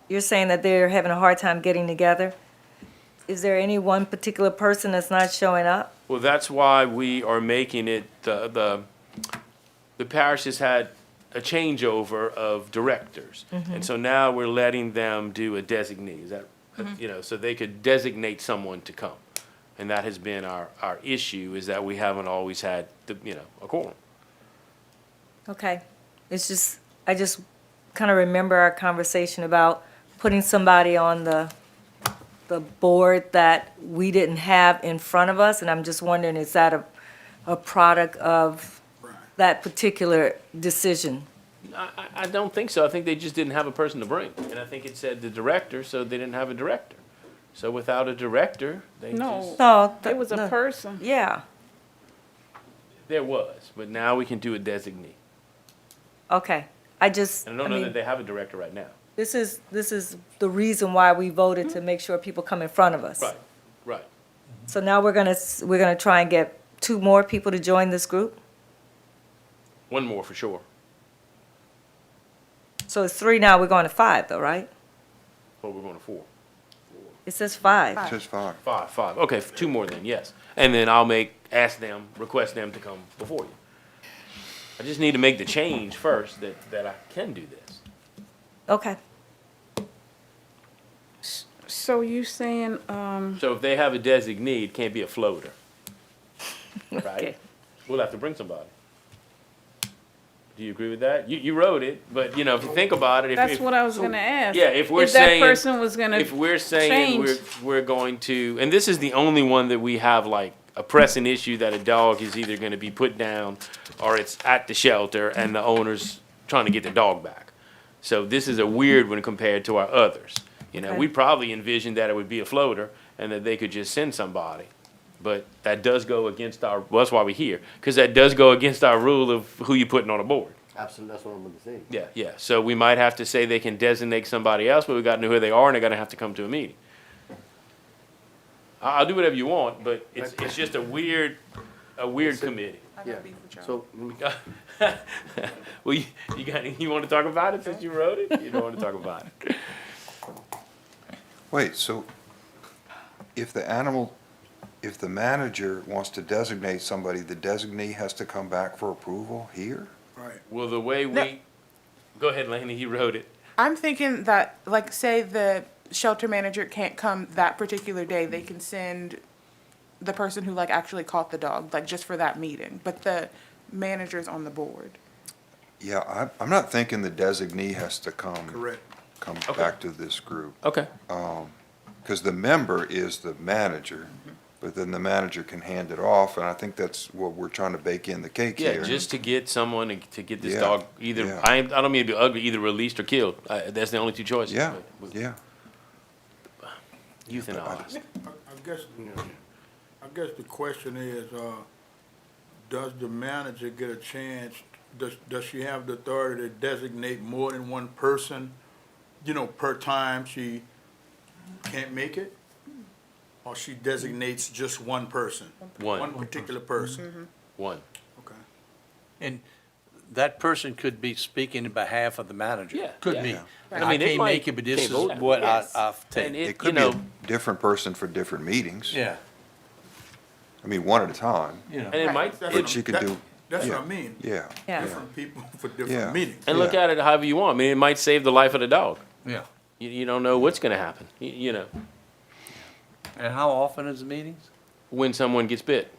you're saying that they're having a hard time getting together. Is there any one particular person that's not showing up? Well, that's why we are making it, the parish has had a changeover of directors. And so now we're letting them do a designee, is that, you know, so they could designate someone to come. And that has been our issue, is that we haven't always had, a quorum. Okay. It's just, I just kind of remember our conversation about putting somebody on the board that we didn't have in front of us, and I'm just wondering, is that a product of that particular decision? I don't think so. I think they just didn't have a person to bring. And I think it said the director, so they didn't have a director. So without a director, they No. just, No. It was a no. person. Yeah, there was, but now we can do a designee. okay. I just, And I I don't know that mean, they have a director right now. this is the reason why we voted to make sure people come in front of us. Right. So now we're gonna try and get two more people to join this group? One more for sure. So it's three now, we're going to five though, right? But we're going to 4. It says five. It says 5. 5. Okay, 2 more then, yes. And then request them to come before you. I just need to make the change first that I can do this. Okay. So you saying, So if they have a designee, it can't be a floater. Right? Okay. We'll have to bring somebody. Do you agree with that? You wrote it, but if you think about it, that's what I was gonna ask. Yeah, if we're If saying. that person was gonna If we're saying change. we're going to, and this is the only one that we have like a pressing issue that a dog is either gonna be put down or it's at the shelter and the owner's trying to get the dog back. So this is a weird one compared to our others. Okay. We probably envisioned that it would be a floater and that they could just send somebody. But that does go against well, that's why we're here, because that does go against our rule of who you're putting on a board. Absolutely, that's what I'm gonna say. Yeah. So we might have to say they can designate somebody else, but we gotta know who they are and they're gonna have to come to a meeting. I'll do whatever you want, but it's just a weird committee. I gotta be for Charlie. So, let me- Well, you wanna talk about it since you wrote it? You don't wanna talk about it? Wait, so if the manager wants to designate somebody, the designee has to come back for approval here? Well, the way go ahead, Laney, you wrote it. I'm thinking that, like, say the shelter manager can't come that particular day, they can send the person who, like, actually caught the dog, like, just for that meeting, but the manager's on the board. Yeah, I'm not thinking the designee has to come. Correct. Come Okay. back to this group. Okay. Because the member is the manager, but then the manager can hand it off, and I think that's what we're trying to bake in the cake Yeah, here. just to get someone to get this Yeah, dog either, yeah. I don't mean to be ugly, either released or killed. That's the only 2 choices. Yeah, but yeah. Euthanized. I guess the question is, does the manager get a chance, does she have the authority to designate more than one person, per time she can't make it? Or she designates just one person? One. One particular person? One. Okay. And that person could be speaking on behalf of the manager. Yeah, Could yeah. be. Yeah. And I I mean, it can't might- make it, but this can't is vote. what Yes. I've And taken. It could be a different person for different meetings. Yeah, I mean, one at a time. And it might, That's But what she I'm- could that- do, That's what yeah. I mean. yeah. Yeah. Different people for Yeah. different meetings. and look Yeah. at it however you want. I mean, it might save the life of the dog. yeah. You don't know what's gonna happen, And how often is the meetings? when someone gets bit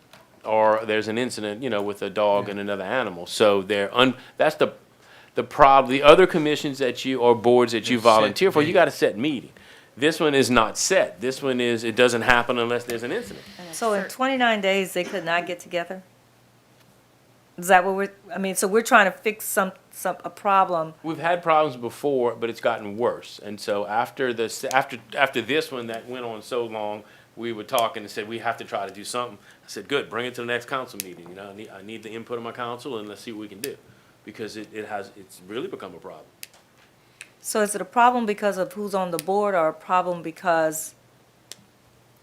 or there's an incident, with a dog and another animal. So that's the the other commissions or boards that you It's set volunteer for, you meeting. got a set meeting. This one is not set. This one is, it doesn't happen unless there's an incident. So in 29 days, they could not get together? Is that what so we're trying to fix a problem. We've had problems before, but it's gotten worse. And so after this one that went on so long, we were talking and said, we have to try to do something. I said, good, bring it to the next council meeting. I need the input of my council and let's see what we can do. Because it's really become a problem. So is it a problem because of who's on the board or a problem because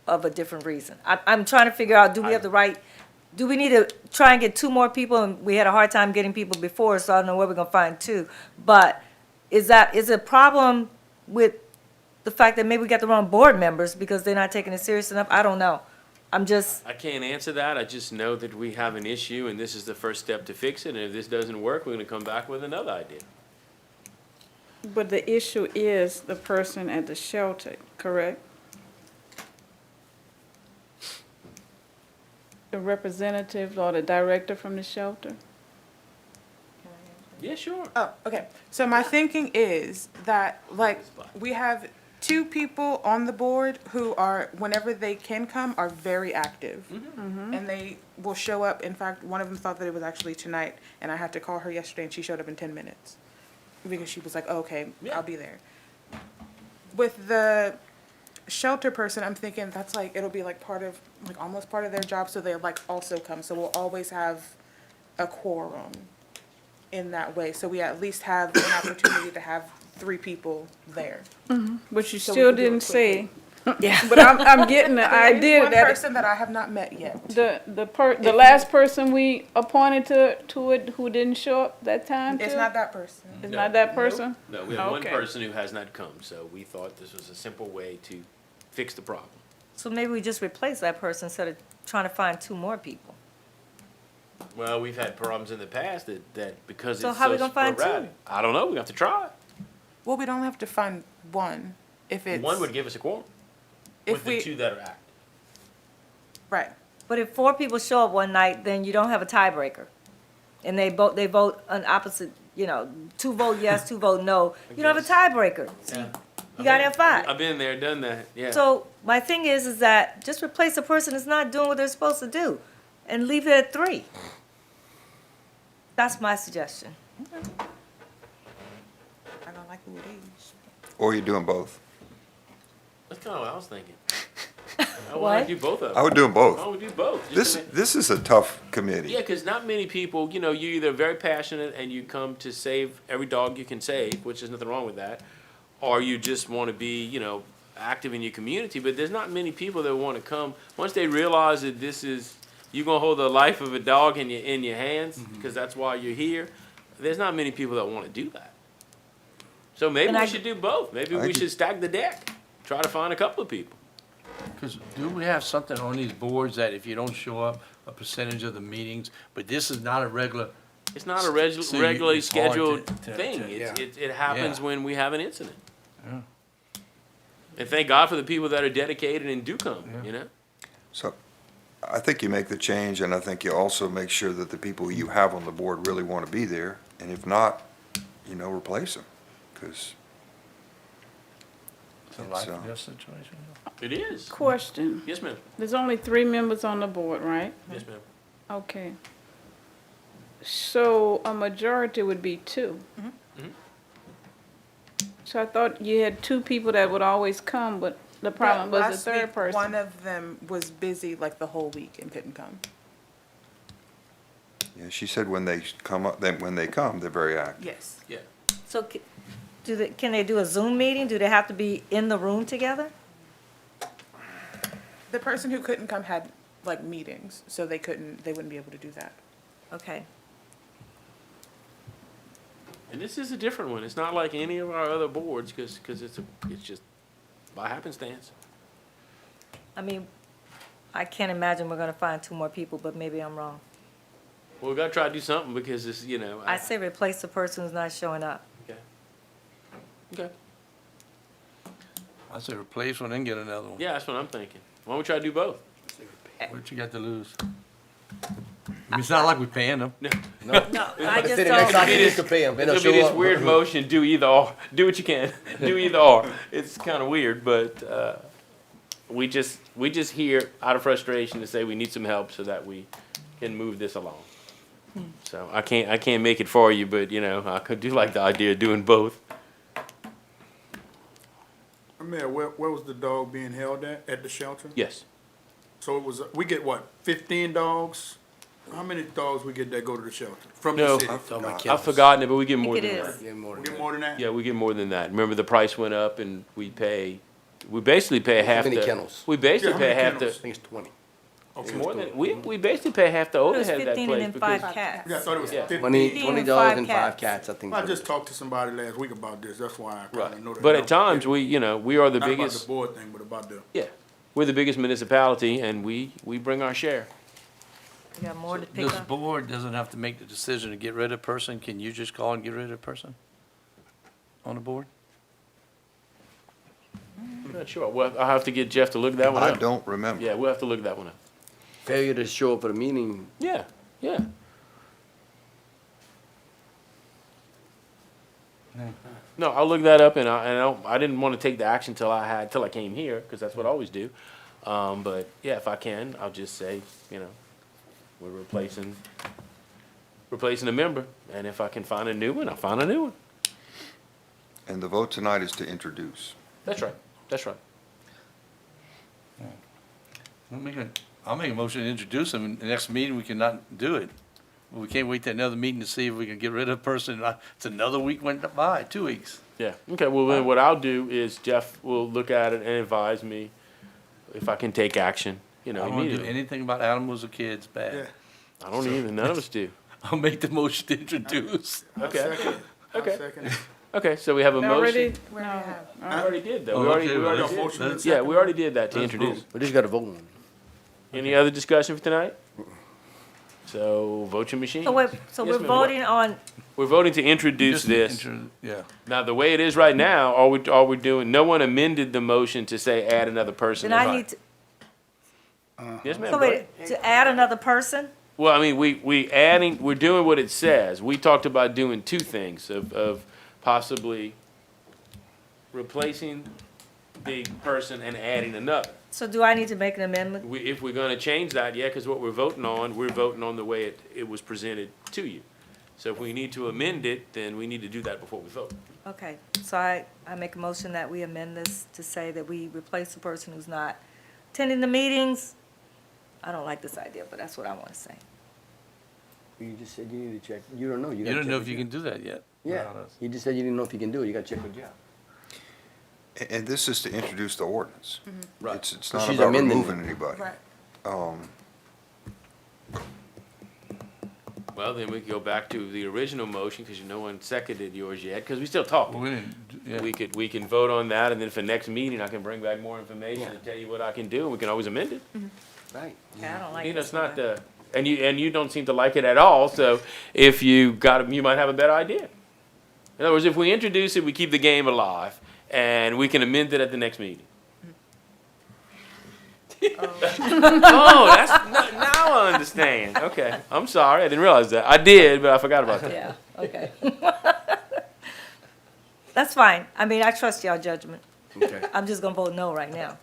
of a different reason? I'm trying to figure out, do we have the right, do we need to try and get two more people? And we had a hard time getting people before, so I don't know where we're gonna find two. But is it a problem with the fact that maybe we got the wrong board members because they're not taking it serious enough? I don't know. I'm just, I can't answer that. I just know that we have an issue and this is the first step to fix it. And if this doesn't work, we're gonna come back with another idea. But the issue is the person at the shelter, correct? The representative or the director from the shelter? Yeah, sure. Oh, okay. So my thinking is that, like, we have two people on the board who are, whenever they can come, are very active. And they will show up. In fact, one of them thought that it was actually tonight, and I had to call her yesterday, and she showed up in 10 minutes. Because she was like, oh, okay, Yeah. I'll be there. With the shelter person, I'm thinking that's like, it'll be like part of, like almost part of their job, so they'll like also come. So we'll always have a quorum in that way. So we at least have an opportunity to have 3 people there. But you So we still can do it didn't say, yeah. but I'm getting the There is idea one that person that I have not met yet. the last person we appointed to it who didn't show up that time too? It's not that person. It's No. not that person? No, we have one Okay. person who has not come, so we thought this was a simple way to fix the problem. So maybe we just replace that person instead of trying to find 2 more people. Well, we've had problems in the past that because So it's how so we gonna find two? sporadic. I don't know, we have to try it. Well, we don't have to find one if it's. One would give us a quorum If with the we- 2 that are active. Right. But if 4 people show up one night, then you don't have a tiebreaker. And they vote on opposite, 2 vote yes, 2 vote no. You don't have a tiebreaker. So you gotta have 5. I've been there, done that, yeah. So my thing is that just replace a person that's not doing what they're supposed to do and leave it at 3. That's my suggestion. I don't like who it is. Or you're doing both. That's kind of what I was thinking. I want What? to do both of them. I would do them both. I would do both. This is a tough committee. Yeah, because not many people, you're either very passionate and you come to save every dog you can save, which is nothing wrong with that, or you just want to be, active in your community. But there's not many people that want to come once they realize that this is you're gonna hold the life of a dog in your hands because that's why you're here. There's not many people that want to do that. So maybe And we I- should do both. Maybe I we agree. should stack the deck. Try to find a couple of people. Because do we have something on these boards that if you don't show up, a percentage of the meetings, but this is not a regular, It's not a So regularly it's hard scheduled to- thing. yeah. It happens Yeah. when we have an incident. Yeah. And thank God for the people that are dedicated and do come, So I think you make the change, and I think you also make sure that the people you have on the board really want to be there. And if not, replace them, because it's a It's, life or uh, death situation. It is. Question, Yes, ma'am. there's only 3 members on the board, right? Yes, ma'am. Okay. So a majority would be 2. Mhm. So I thought you had 2 people that would always come, but the problem was Last the 3rd week, person. One of them was busy like the whole week and couldn't come. yeah, she said when they come up, then when they come, they're very active. Yes. Yeah. So can they do a Zoom meeting? Do they have to be in the room together? The person who couldn't come had like meetings, so they wouldn't be able to do that. Okay. And this is a different one. It's not like any of our other boards because it's just by happenstance. I mean, I can't imagine we're gonna find 2 more people, but maybe I'm wrong. Well, we got to try to do something because it's, I say replace the person who's not showing up. Okay. I say replace one and get another one. Yeah, that's what I'm thinking. Why don't we try to do both? What you got to lose? I mean, it's not like we're paying them. No, I just City next don't. time you just pay them. They It's don't gonna be show this up. weird motion. Do either or. Do what you can. Do either or. It's kind of weird, but we just here out of frustration to say we need some help so that we can move this along. So I can't make it for you, but I could do like the idea of doing both. Mayor, where was the dog being held at the shelter? Yes. So it was, we get what, 15 dogs How many dogs we get that go to the shelter from No. the city? Talking about I've kennels. forgotten it, but we get I more think than it that. is. Yeah, more We than get that. more than that? Yeah, we get more than that. Remember, the price went up and we basically pay half the. many kennels? We basically Yeah, how pay many half the, kennels? I think it's 20. it's more than, we basically pay half the It was overhead of that 15 place and then 5 because. cats. Yeah, I thought it was Yeah. 15. 20 and dogs 5 and 5 cats. cats, I think. I just talked to somebody last week about this, that's why I kinda Right. know that. But at number. times, we, we are the Not about the biggest, board thing, but about the, yeah, we're the biggest municipality and we bring our share. We got more to pick This up. board doesn't have to make the decision to get rid of a person. Can you just call and get rid of a person on the board? I'm not sure. Well, I'll have to get Jeff to look that one I up. don't remember. Yeah, we'll have to look that one up. Failure to show up at a meeting, Yeah, yeah. No, I'll look that up and I didn't want to take the action till I came here, because that's what I always do. But yeah, if I can, I'll just say, we're replacing a member, and if I can find a new one, I'll find a new one. And the vote tonight is to introduce. That's right, that's right. I'll make a motion to introduce him. The next meeting, we cannot do it. We can't wait till another meeting to see if we can get rid of a person. It's another week went by, 2 weeks. Yeah, okay, well, then what I'll do is Jeff will look at it and advise me if I can take action, I don't want to do immediately. anything about animals or kids yeah. bad. I don't either, none of us do. I'll make the motion to introduce. Okay. Second, Okay. second. Okay, so we have a Already, motion. no, We already did though. Oh, We already, okay, we already well, did. motion and Yeah, we already did that to Let's introduce. vote. we just got to vote on it. Any other discussion for tonight? So vote your machine. So we're Yes, we're ma'am. voting on, We're voting to introduce Just this. Yeah. Now, the way it is right now, all we're doing, no one amended the motion to say add another person. then I need to, Yes, ma'am. so go ahead. wait, to add another person? Well, I mean, we're doing what it says. We talked about doing two things of possibly replacing the person and adding another. So do I need to make an amendment? If we're gonna change that, yeah, because what we're voting on the way it was presented to you. So if we need to amend it, then we need to do that before we vote. Okay, so I make a motion that we amend this to say that we replace the person who's not attending the meetings. I don't like this idea, but that's what I want to say. You just said you need to check. You don't know. You gotta don't check know with if you Jeff. can do that yet. Yeah, without us. you just said you didn't know if you can do it. You got to check with Jeff. And this is to introduce the ordinance. Right. It's So not she's about amending removing anybody. Well, then we could go back to the original motion, because no one seconded yours yet, because we still talking. We didn't, yeah. We can vote on that, and then for next meeting, I can bring back more information and tell you what I can do, and we can always amend it. Right. Yeah, I don't like You know, this. it's not the, and you don't seem to like it at all, so if you might have a better idea. In other words, if we introduce it, we keep the game alive, and we can amend it at the next meeting. Oh, now I understand. Okay, I'm sorry, I didn't realize that. I did, but I forgot about that. Yeah, okay. That's fine. I mean, I trust y'all judgment. Okay. I'm just gonna vote no right now.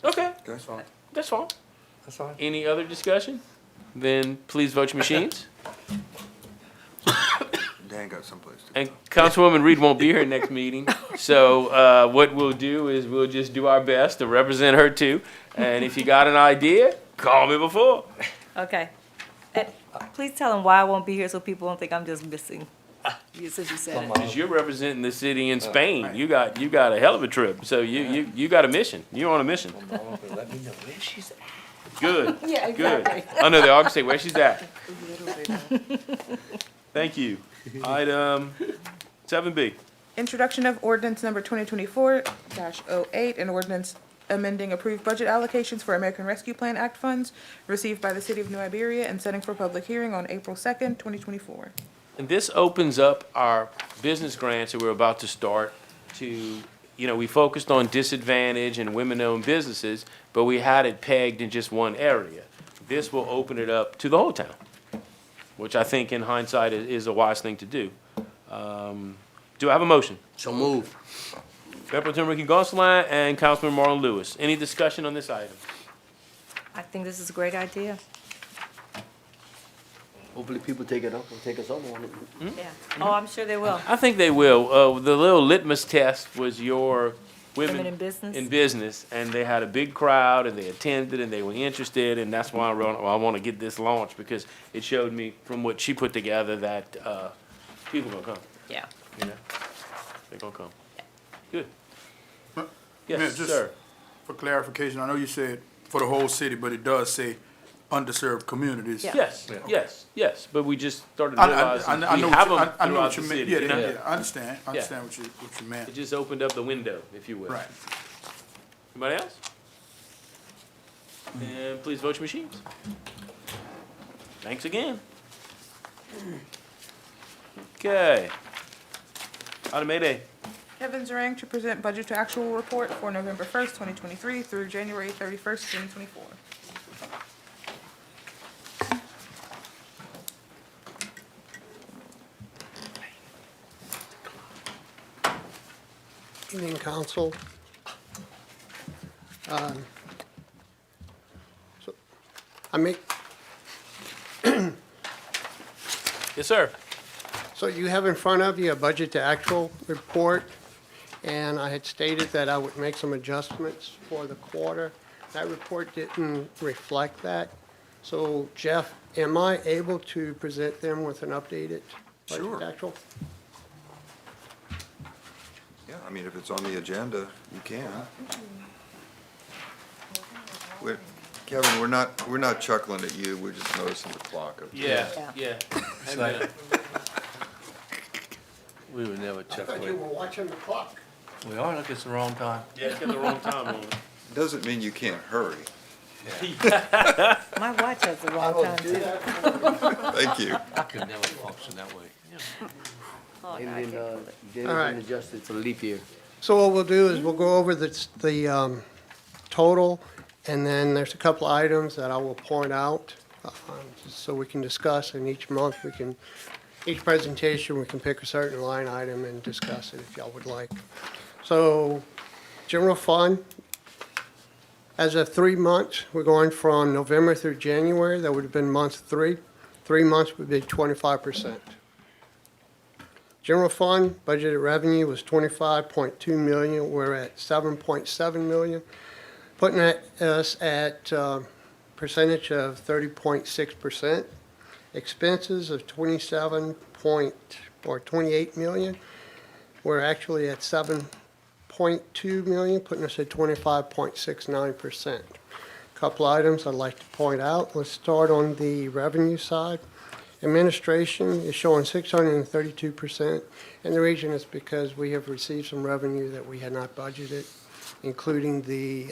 Okay, That's fine. that's fine. That's fine. Any other discussion? Then please vote your machines. Dan got someplace to And go. Councilwoman Reed won't be here next meeting, so what we'll do is we'll just do our best to represent her too. And if you got an idea, call me before. Okay. And please tell them why I won't be here so people won't think I'm just missing. Since you said it. Because you're representing the city in Spain. You got a hell of a trip. So you got a mission. You're on a mission. Let me know where she's at. Good. Yeah, Good. exactly. I know they all can say where she's at. Thank you. Item 7B. Introduction of ordinance number 2024-08, an ordinance amending approved budget allocations for American Rescue Plan Act funds received by the city of New Iberia and setting for public hearing on April 2nd, 2024. And this opens up our business grants that we're about to start to, we focused on disadvantaged and women-owned businesses, but we had it pegged in just one area. This will open it up to the whole town, which I think in hindsight is a wise thing to do. Do I have a motion? So move. Mayor Pro Tem Ricky Gonsalas and Councilman Marlon Lewis. Any discussion on this item? I think this is a great idea. Hopefully people take it up and take us up on it. Yeah. Oh, I'm sure they will. I think they will. The little litmus test was your Women in business? in business, and they had a big crowd, and they attended, and they were interested, and that's why I want to get this launched, because it showed me from what she put together that people gonna come. Yeah. You know, they're gonna come. Good. Mayor, Yes, just sir. For clarification, I know you said for the whole city, but it does say underserved communities. Yeah. Yes, but we just started I realizing we know have what them you, I know throughout what the you meant. city, Yeah, you know? yeah, I understand what you meant. It just opened up the window, if you will. Right. Anybody else? And please vote your machines. Thanks again. Okay. Item 8A. Kevin Zarang to present budget to actual report for November 1st, 2023 through January 31st, 2024. Evening, council. So I make, Yes, sir. so you have in front of you a budget to actual report, and I had stated that I would make some adjustments for the quarter. That report didn't reflect that. So Jeff, am I able to present them with an updated budget Sure. to actual? Yeah, I mean, if it's on the agenda, you can. Kevin, we're not chuckling at you, we're just noticing the clock up there. Yeah. It's like- We would never check I thought you with. were watching the clock. We are, look, it's the wrong time. Yeah, it's got the wrong time on it. Doesn't mean you can't hurry. My watch has the wrong time too. Thank you. I could never function that way. Oh, And no, I then, can't. then All right. it's been adjusted for the leap year. So what we'll do is we'll go over the total, and then there's a couple of items that I will point out, just so we can discuss, and each month each presentation, we can pick a certain line item and discuss it if y'all would like. So, general fund, as of 3 months, we're going from November through January, that would have been month 3. 3 months would be 25%. General fund budgeted revenue was 25.2 million. We're at 7.7 million, putting us at percentage of 30.6%. Expenses of 28 million. We're actually at 7.2 million, putting us at 25.69%. Couple items I'd like to point out. Let's start on the revenue side. Administration is showing 632%, and the reason is because we have received some revenue that we had not budgeted, including the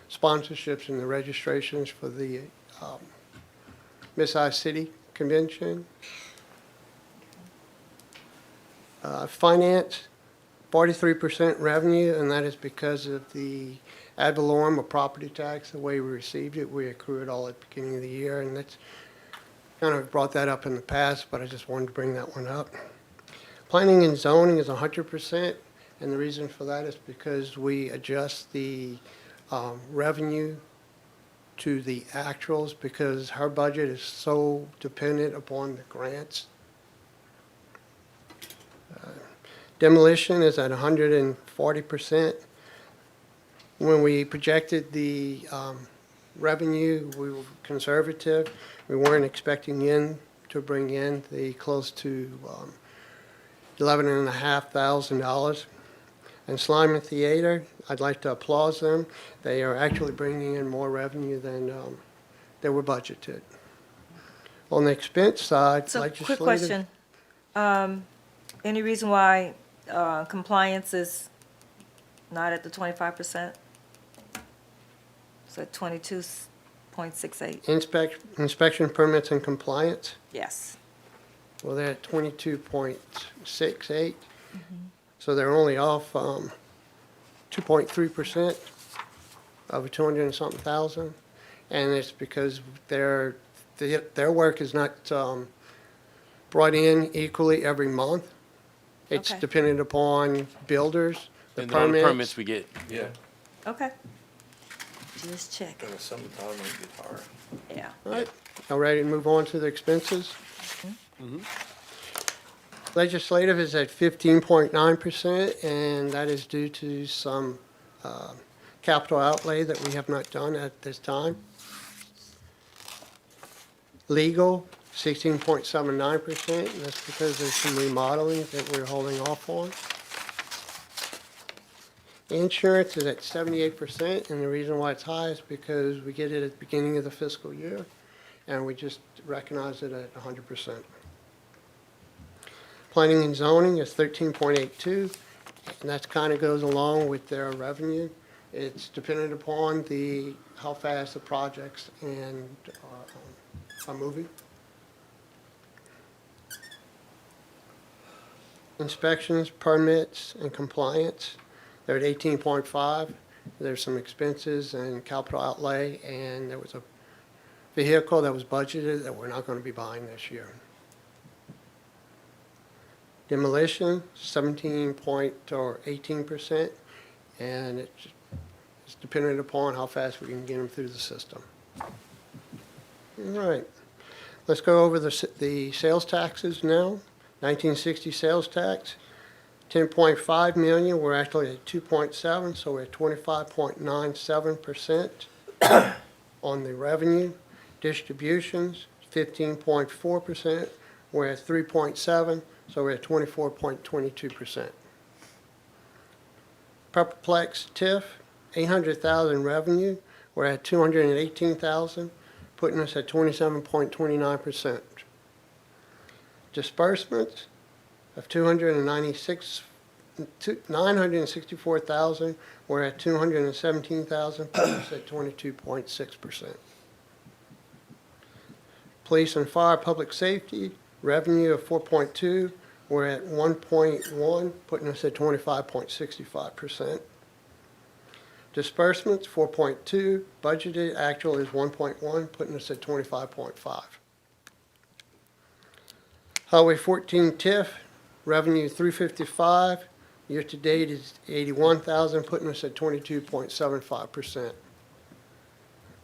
sponsorships and the registrations for the Miss-I City Convention. Finance, 43% revenue, and that is because of the ad valorem or property tax, the way we received it. We accrue it all at the beginning of the year, and that's kind of brought that up in the past, but I just wanted to bring that one up. Planning and zoning is 100%, and the reason for that is because we adjust the revenue to the actuals because her budget is so dependent upon the grants. Demolition is at 140%. When we projected the revenue, we were conservative. We weren't expecting to bring in the close to $11,500. And Slime and Theater, I'd like to applaud them. They are actually bringing in more revenue than they were budgeted. On the expense side, So, legislative. quick question. Any reason why compliance is not at the 25%? So 22.68, Inspection permits and compliance, yes. well, they're at 22.68. So they're only off 2.3% of 200 and something thousand. And it's because their work is not brought in equally every month. It's Okay. dependent upon builders, the And on the permits. permits we get. Yeah. Okay. Just checking, In the summertime, it get hard. yeah. All right, now ready to move on to the expenses? Legislative is at 15.9%, and that is due to some capital outlay that we have not done at this time. Legal, 16.79%, and that's because there's some remodeling that we're holding off on. Insurance is at 78%, and the reason why it's high is because we get it at the beginning of the fiscal year, and we just recognize it at 100%. Planning and zoning is 13.82, and that kind of goes along with their revenue. It's dependent upon how fast the projects are moving. Inspections, permits, and compliance, they're at 18.5. There's some expenses and capital outlay, and there was a vehicle that was budgeted that we're not going to be buying this year. Demolition, 18%, and it's dependent upon how fast we can get them through the system. All right, let's go over the sales taxes now. 1960 sales tax, 10.5 million, we're actually at 2.7, so we're at 25.97% on the revenue. Distributions, 15.4%, we're at 3.7, so we're at 24.22%. Purpleplex TIF, 800,000 revenue, we're at 218,000, putting us at 27.29%. Disbursements of 964,000, we're at 217,000, putting us at 22.6%. Police and fire public safety, revenue of 4.2, we're at 1.1, putting us at 25.65%. Disbursements, 4.2, budgeted, actual is 1.1, putting us at 25.5. Highway 14 TIF, revenue 355, year-to-date is 81,000, putting us at 22.75%.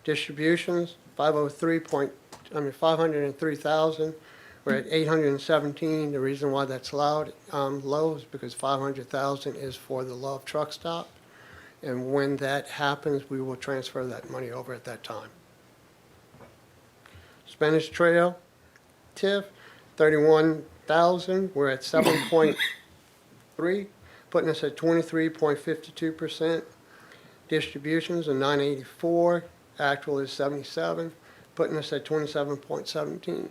Distributions, 503,000, we're at 817. The reason why that's low is because 500,000 is for the Love Truck Stop, and when that happens, we will transfer that money over at that time. Spanish Trail TIF, 31,000, we're at 7.3, putting us at 23.52%. Distributions are 984, actual is 77, putting us at 27.17.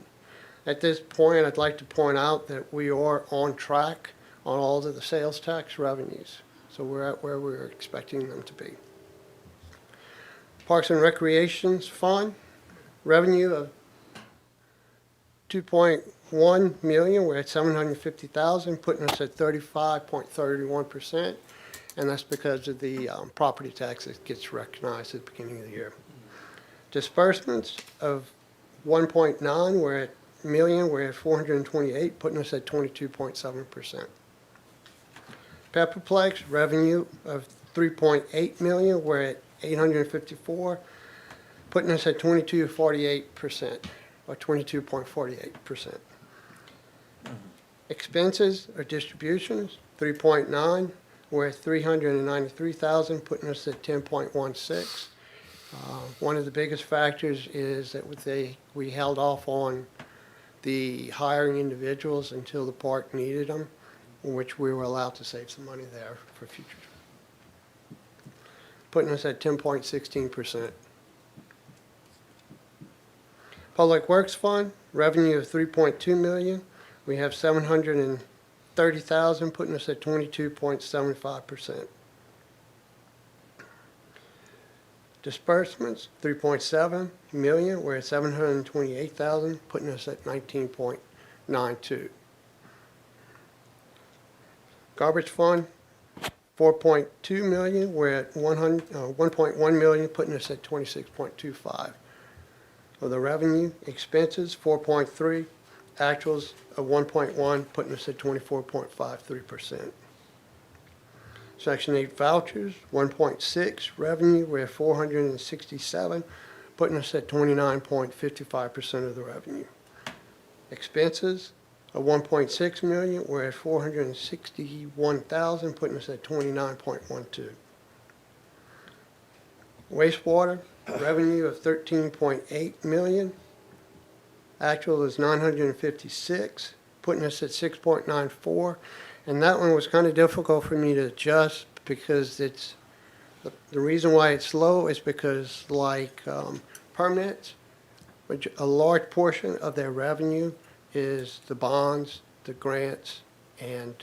At this point, I'd like to point out that we are on track on all of the sales tax revenues, so we're at where we're expecting them to be. Parks and Recreations Fund, revenue of 2.1 million, we're at 750,000, putting us at 35.31%, and that's because of the property tax that gets recognized at the beginning of the year. Disbursements of 1.9, we're at million, we're at 428, putting us at 22.7%. Pepperplex, revenue of 3.8 million, we're at 854, putting us at 22.48%, or 22.48%. Expenses or distributions, 3.9, we're at 393,000, putting us at 10.16. One of the biggest factors is that we held off on the hiring individuals until the park needed them, in which we were allowed to save some money there for future, putting us at 10.16%. Public Works Fund, revenue of 3.2 million. We have 730,000, putting us at 22.75%. Disbursements, 3.7 million. We're at 728,000, putting us at 19.92. Garbage Fund, 4.2 million. We're at 1.1 million, putting us at 26.25. For the revenue, expenses, 4.3, actuals of 1.1, putting us at 24.53%. Section 8 vouchers, 1.6, revenue, we're at 467, putting us at 29.55% of the revenue. Expenses of 1.6 million, we're at 461,000, putting us at 29.12. Wastewater, revenue of 13.8 million. Actual is 956, putting us at 6.94. And that one was kind of difficult for me to adjust because the reason why it's low is because like permits, which a large portion of their revenue is the bonds, the grants, and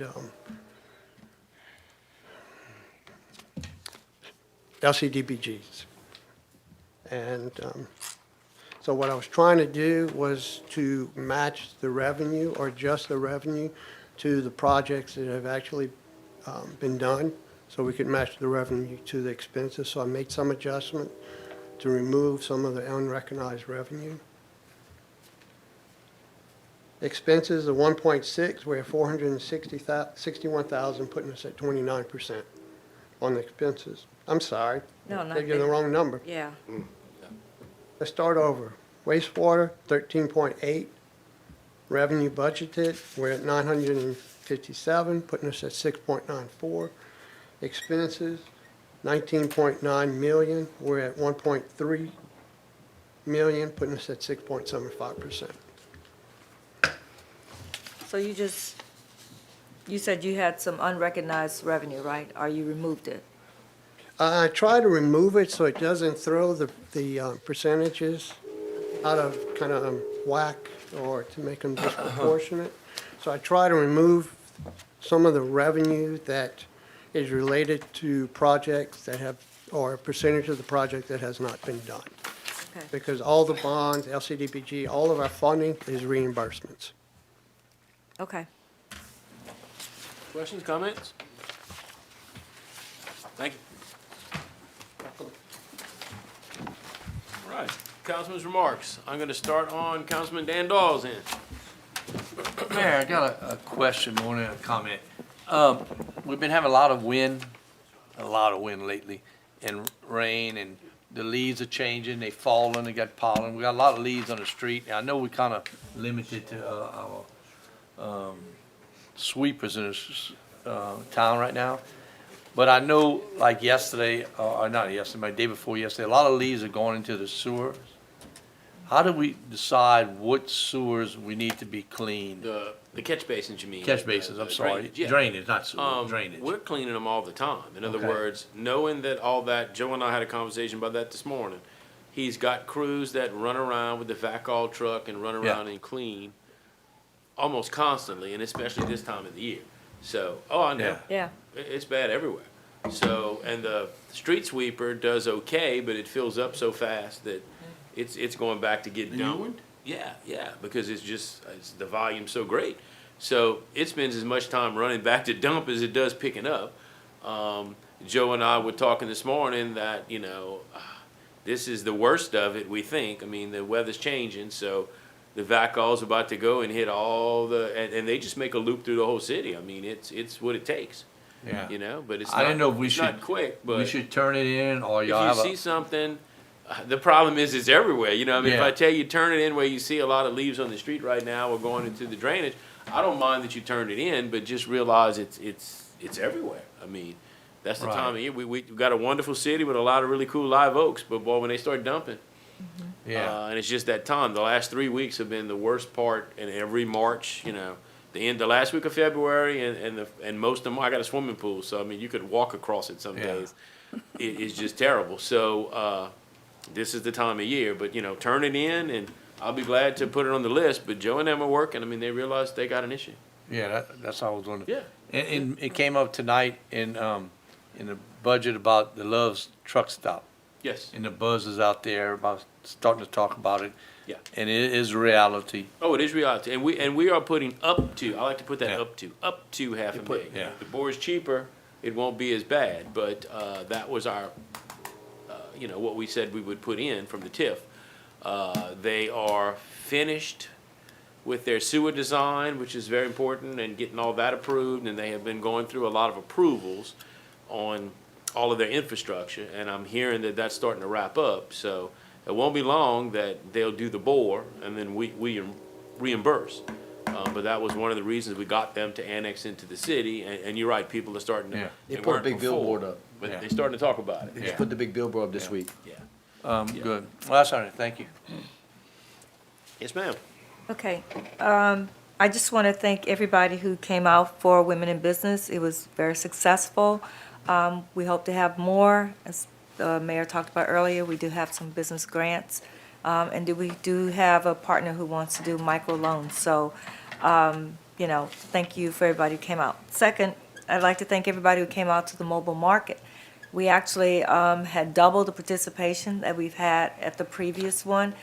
LCDBGs. And so what I was trying to do was to match the revenue or adjust the revenue to the projects that have actually been done, so we could match the revenue to the expenses. So I made some adjustment to remove some of the unrecognized revenue. Expenses of 1.6, we're at 461,000, putting us at 29% on the expenses. I'm sorry. No, not Gave you the bad. wrong number. Yeah. Let's start over. Wastewater, 13.8. Revenue budgeted, we're at 957, putting us at 6.94. Expenses, 19.9 million, we're at 1.3 million, putting us at 6.75%. So you said you had some unrecognized revenue, right? Or you removed it? I try to remove it so it doesn't throw the percentages out of kind of whack or to make them disproportionate. So I try to remove some of the revenue that is related to projects that have, or a percentage of the project that has not been done. Okay. Because all the bonds, LCDBG, all of our funding is reimbursements. Okay. Questions, comments? Thank you. All right, Councilman's remarks. I'm going to start on Councilman Dan Dawes' end. Mayor, I got a question more than a comment. We've been having a lot of wind lately, and rain, and the leaves are changing, they falling, they got pollen. We got a lot of leaves on the street. I know we kind of limited to our sweepers in this town right now. But I know, like yesterday, or not yesterday, my day before yesterday, a lot of leaves are going into the sewers. How do we decide what sewers we need to be cleaned? The catch basins, you mean? Catch basins, I'm sorry. Drainage, yeah. Drainage, not sewer, drainage. We're cleaning them all the time. In other Okay. words, knowing that all that, Joe and I had a conversation about that this morning. He's got crews that run around with the VACOL truck and run around and clean almost constantly, and especially this time of the year. So, I know. Yeah. It's bad everywhere. So, and the street sweeper does okay, but it fills up so fast that it's going back to get dumped. Yeah, because the volume's so great. So it spends as much time running back to dump as it does picking up. Joe and I were talking this morning that, this is the worst of it, we think. I mean, the weather's changing, so the VACOL's about to go and hit all and they just make a loop through the whole city. I mean, it's what it takes. Yeah. But it's I didn't know if it's not quick, but we should turn it in, or if y'all you have see something, the problem is it's everywhere. If Yeah. I tell you turn it in where you see a lot of leaves on the street right now or going into the drainage, I don't mind that you turned it in, but just realize it's everywhere. I mean, that's the Right. time of year. We've got a wonderful city with a lot of really cool live oaks, but boy, when they start dumping, and it's just that time. The last 3 weeks have been the worst part, and every March, the last week of February and most of them, I got a swimming pool, so I mean, you could walk across it some days. It's just terrible. So this is the time of year, but turn it in, and I'll be glad to put it on the list. But Joe and them are working. I mean, they realized they got an issue. Yeah, that's all I was wondering. Yeah. And it came up tonight in the budget about the Love's truck stop. Yes. And the buzz is out there about starting to talk about it. Yeah. And it is reality. Oh, it is reality, and we are putting up to. I like to put that Yeah. up to half a million. yeah. If the board's cheaper, it won't be as bad. But that was our, what we said we would put in from the TIF. They are finished with their sewer design, which is very important, and getting all that approved. And they have been going through a lot of approvals on all of their infrastructure. And I'm hearing that that's starting to wrap up. So it won't be long that they'll do the bore, and then we reimburse. But that was one of the reasons we got them to annex into the city, and you're right, people are starting to. Yeah. They they put a weren't big before, billboard up. But Yeah. they're starting to talk about it. They just put the big billboard up this Yeah. week. Yeah. Good. Well, that's all right, thank you. Yes, ma'am. Okay, I just want to thank everybody who came out for Women in Business. It was very successful. We hope to have more. As the mayor talked about earlier, we do have some business grants. And we do have a partner who wants to do microloans. So, thank you for everybody who came out. Second, I'd like to thank everybody who came out to the mobile market. We actually had double the participation that we've had at the previous one.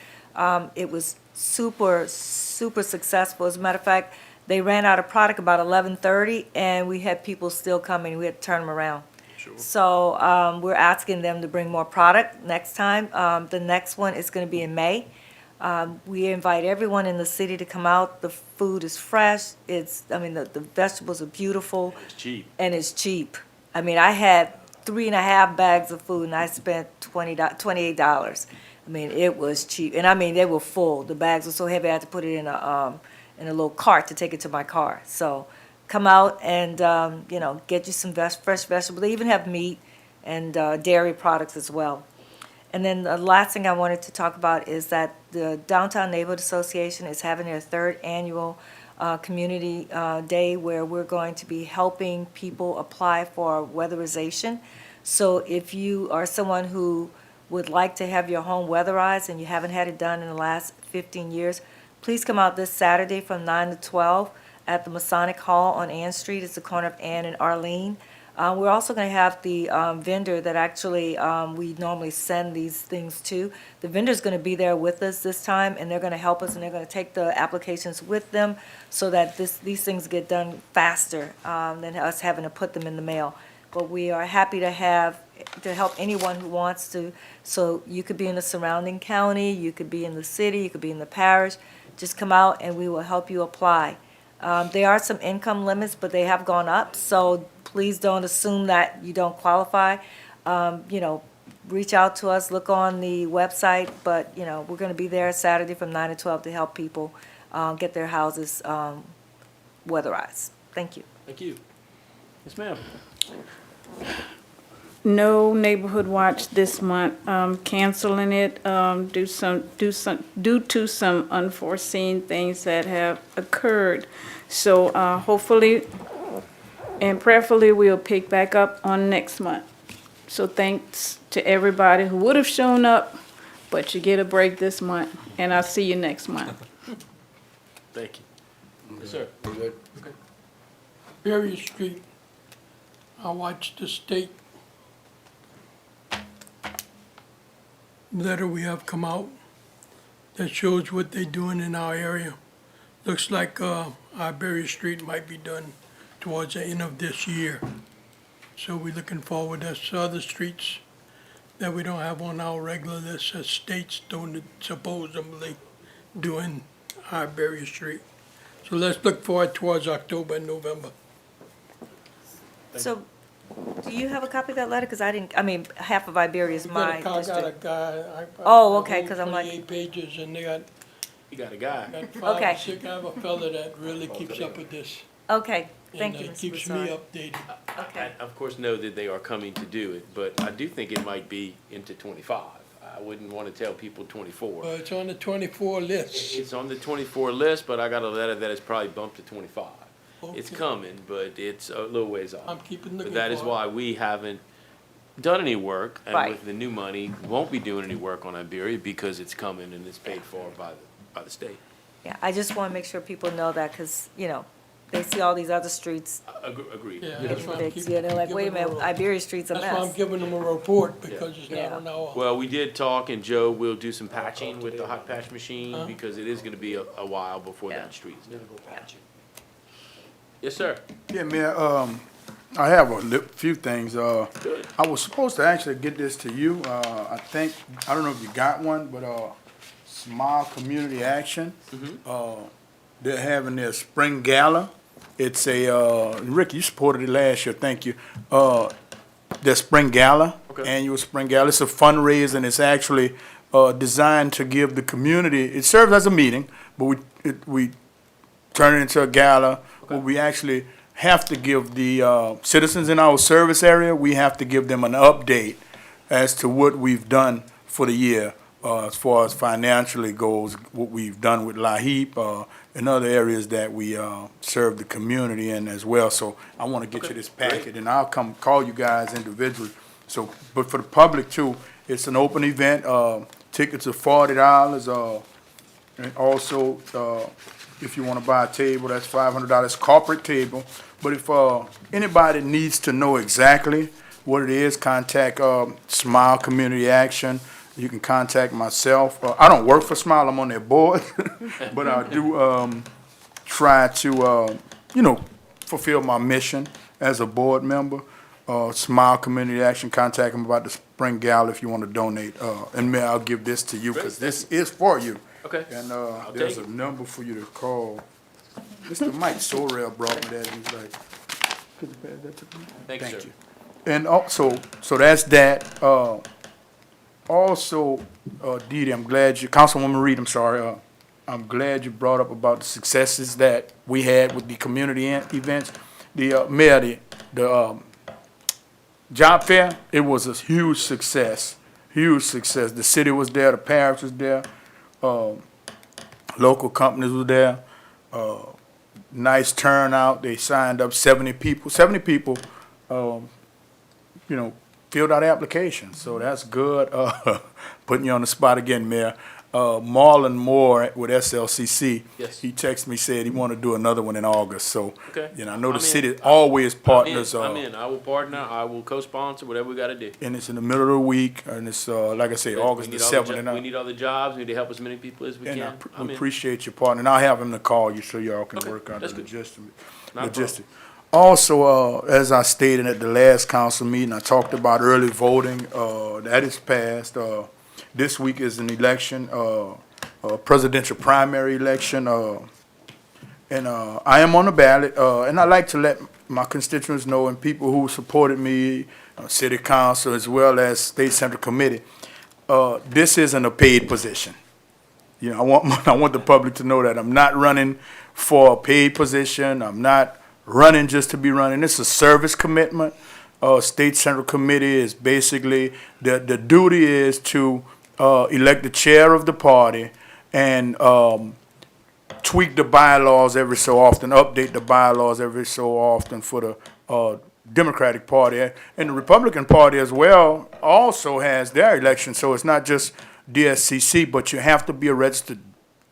It was super, super successful. As a matter of fact, they ran out of product about 11:30, and we had people still coming. We had to turn them around. So we're asking them to bring more product next time. The next one is going to be in May. We invite everyone in the city to come out. The food is fresh. The vegetables are beautiful. It's cheap. And it's cheap. I had 3.5 bags of food, and I spent $28. It was cheap. And they were full. The bags were so heavy, I had to put it in a little cart to take it to my car. So come out and, get you some fresh vegetables. They even have meat and dairy products as well. And then the last thing I wanted to talk about is that the Downtown Neighborhood Association is having their 3rd annual community day, where we're going to be helping people apply for weatherization. So if you are someone who would like to have your home weatherized and you haven't had it done in the last 15 years, please come out this Saturday from 9 to 12 at the Masonic Hall on Ann Street. It's the corner of Ann and Arlene. We're also going to have the vendor that actually we normally send these things to. The vendor's going to be there with us this time, and they're going to help us, and they're going to take the applications with them so that these things get done faster than us having to put them in the mail. But we are happy to help anyone who wants to. So you could be in the surrounding county, you could be in the city, you could be in the parish. Just come out and we will help you apply. There are some income limits, but they have gone up, so please don't assume that you don't qualify. Reach out to us, look on the website, but, we're going to be there Saturday from 9 to 12 to help people get their houses weatherized. Thank you. Thank you. Yes, ma'am. No neighborhood watch this month, canceling it, due to some unforeseen things that have occurred. So, hopefully and prayerfully, we'll pick back up on next month. So thanks to everybody who would have shown up, but you get a break this month, and I'll see you next month. Thank you. Yes, sir. You good? Iberia Street, I watched the state letter we have come out that shows what they're doing in our area. Looks like Iberia Street might be done towards the end of this year. So we're looking forward. There's other streets that we don't have on our regular list as states don't supposedly doing Iberia Street. So let's look forward towards October and November. So, do you have a copy of that letter? Because half of Iberia is my I got a district. guy. Oh, okay, 'cause I'm like- 28 pages, and they got You got a guy. 5 Okay. or 6. I have a fella that really keeps up with this. Okay, thank And you, Mr. keeps Broussard. me updated. Okay. I, of course, know that they are coming to do it, but I do think it might be into 25. I wouldn't want to tell people 24. It's on the 24 list. It's on the 24 list, but I got a letter that is probably bumped to 25. It's Okay. coming, but it's a little ways off. I'm keeping But looking that is for it. why we haven't done any work, and Right. with the new money, won't be doing any work on Iberia because it's coming and it's paid for by the state. Yeah, I just want to make sure people know that, because, they see all these other streets. Agreed. Yeah, that's why I'm Big, keeping. they're like, wait a giving them minute, Iberia Street's a That's why I'm mess. giving them a report, because it's Yeah. not on our. Well, we did talk, and Joe will do some patching with the hot patch machine, because it is gonna be a while before Yeah. that street is done. Yes, sir. Yeah, Mayor, I have a few things. Good. I was supposed to actually get this to you. I don't know if you got one, but Smile Community Action. They're having their spring gala. It's Rick, you supported it last year, thank you. Their spring gala, Okay. annual spring gala. It's a fundraiser, and it's actually designed to give the community, it serves as a meeting, but we turn it into a gala, where we actually have to give the citizens in our service area, we have to give them an update as to what we've done for the year, as far as financially goes, what we've done with LAHEAP, and other areas that we serve the community in as well. So I want to get you this packet, and I'll come call you guys individually. So, but for the public too, it's an open event. Tickets are $40. And also, if you want to buy a table, that's $500, corporate table. But if anybody needs to know exactly what it is, contact Smile Community Action. You can contact myself. I don't work for Smile, I'm on their board, but I do try to, fulfill my mission as a board member. Smile Community Action, contact them about the Spring Gala if you want to donate. And Mayor, I'll give this to you because this is for you. Okay. And take there's it. a number for you to call. Mr. Mike Sorrell brought me that. He's like, could you pass that to me? Thank you, Thank sir. you. And also, so that's that. Also, Dee Dee, I'm glad you, Councilwoman Reed, I'm sorry, I'm glad you brought up about the successes that we had with the community events. The Mayor, the job fair, it was a huge success, huge success. The city was there, the parish was there, local companies were there. Nice turnout. They signed up 70 people. 70 people, filled out applications, so that's good. Putting you on the spot again, Mayor. Marlon Moore with SLCC, Yes. he texted me, said he want to do another one in August. So, Okay. I know I'm the in. city always partners. I'm in. I will partner. I will co-sponsor whatever we got to do. And it's in the middle of the week, and it's like I say, August We the need all the 7th. we need all the jobs. We need to help as many people as we And can. I'm we in. appreciate your partner, and I'll have him to call you so y'all can Okay, work out the that's good. logistics. Not a Logistic. Also, as I stated at the last council meeting, I talked about early voting. That is passed. This week is an election, presidential primary election, and I am on the ballot. And I like to let my constituents know and people who supported me, city council as well as state central committee, this isn't a paid position. I want the public to know that I'm not running for a paid position. I'm not running just to be running. It's a service commitment. State Central Committee is basically, the duty is to elect the chair of the party and tweak the bylaws every so often, update the bylaws every so often for the Democratic Party. And the Republican Party as well also has their election, so it's not just DSCC, but you have to be a registered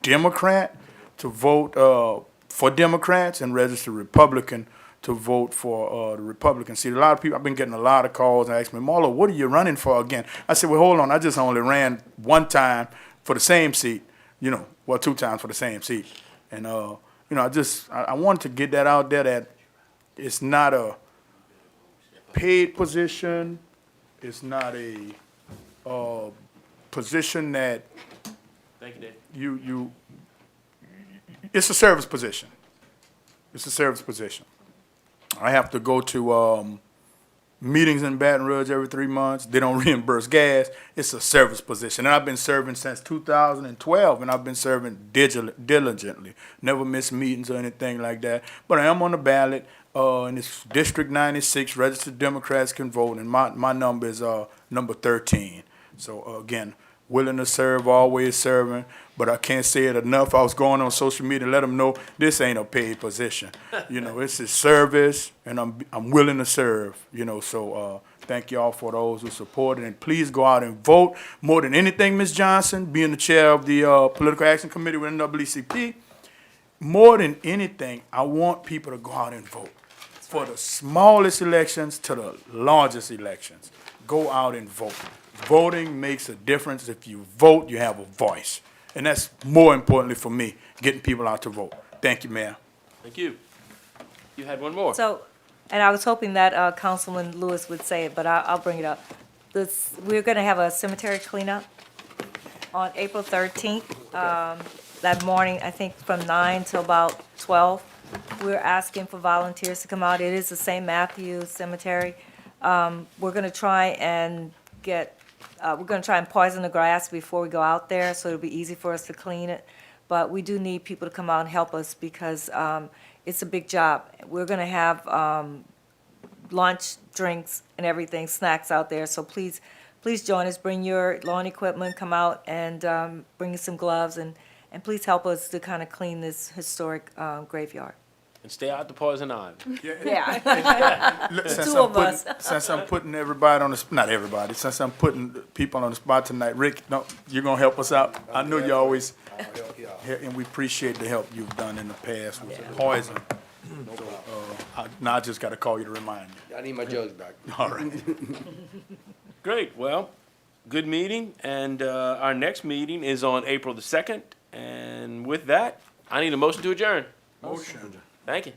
Democrat to vote for Democrats and registered Republican to vote for the Republican seat. A lot of people, I've been getting a lot of calls and asking me, Marlo, what are you running for again? I said, well, hold on, I just only ran one time for the same seat, two times for the same seat. And, I wanted to get that out there that it's not a paid position. It's not a position that Thank you, Dave. it's a service position. It's a service position. I have to go to meetings in Baton Rouge every 3 months. They don't reimburse gas. It's a service position. And I've been serving since 2012, and I've been serving diligently. Never miss meetings or anything like that. But I am on the ballot, and it's District 96. Registered Democrats can vote, and my number is number 13. So, again, willing to serve, always serving, but I can't say it enough. I was going on social media and let them know this ain't a paid position. It's a service, and I'm willing to serve, so thank y'all for those who supported, and please go out and vote. More than anything, Ms. Johnson, being the chair of the Political Action Committee with NAACP, more than anything, I want people to go out and vote. For the smallest elections to the largest elections, go out and vote. Voting makes a difference. If you vote, you have a voice. And that's more importantly for me, getting people out to vote. Thank you, Mayor. Thank you. You had one more. So, and I was hoping that Councilman Lewis would say it, but I'll bring it up. We're going to have a cemetery cleanup on April 13th. That morning, I think from 9 till about 12. We're asking for volunteers to come out. It is the St. Matthew Cemetery. We're going to try and poison the grass before we go out there, so it'll be easy for us to clean it. but we do need people to come out and help us because it's a big job. We're going to have lunch, drinks, and everything, snacks out there, so please join us. Bring your lawn equipment, come out and bring some gloves, and please help us to kind of clean this historic graveyard. And stay out the poison ivy. Yeah. Look, Two of us. Since I'm putting everybody on the, not everybody, since I'm putting people on the spot tonight, Rick, no, you're gonna help us out? I know you always, and we appreciate the help you've done in the past with poison. So, now I just gotta call you to remind you. I need my jugs back. All right. Great, well, good meeting, and our next meeting is on April the 2nd. And with that, I need a motion to adjourn. Motion. Thank you.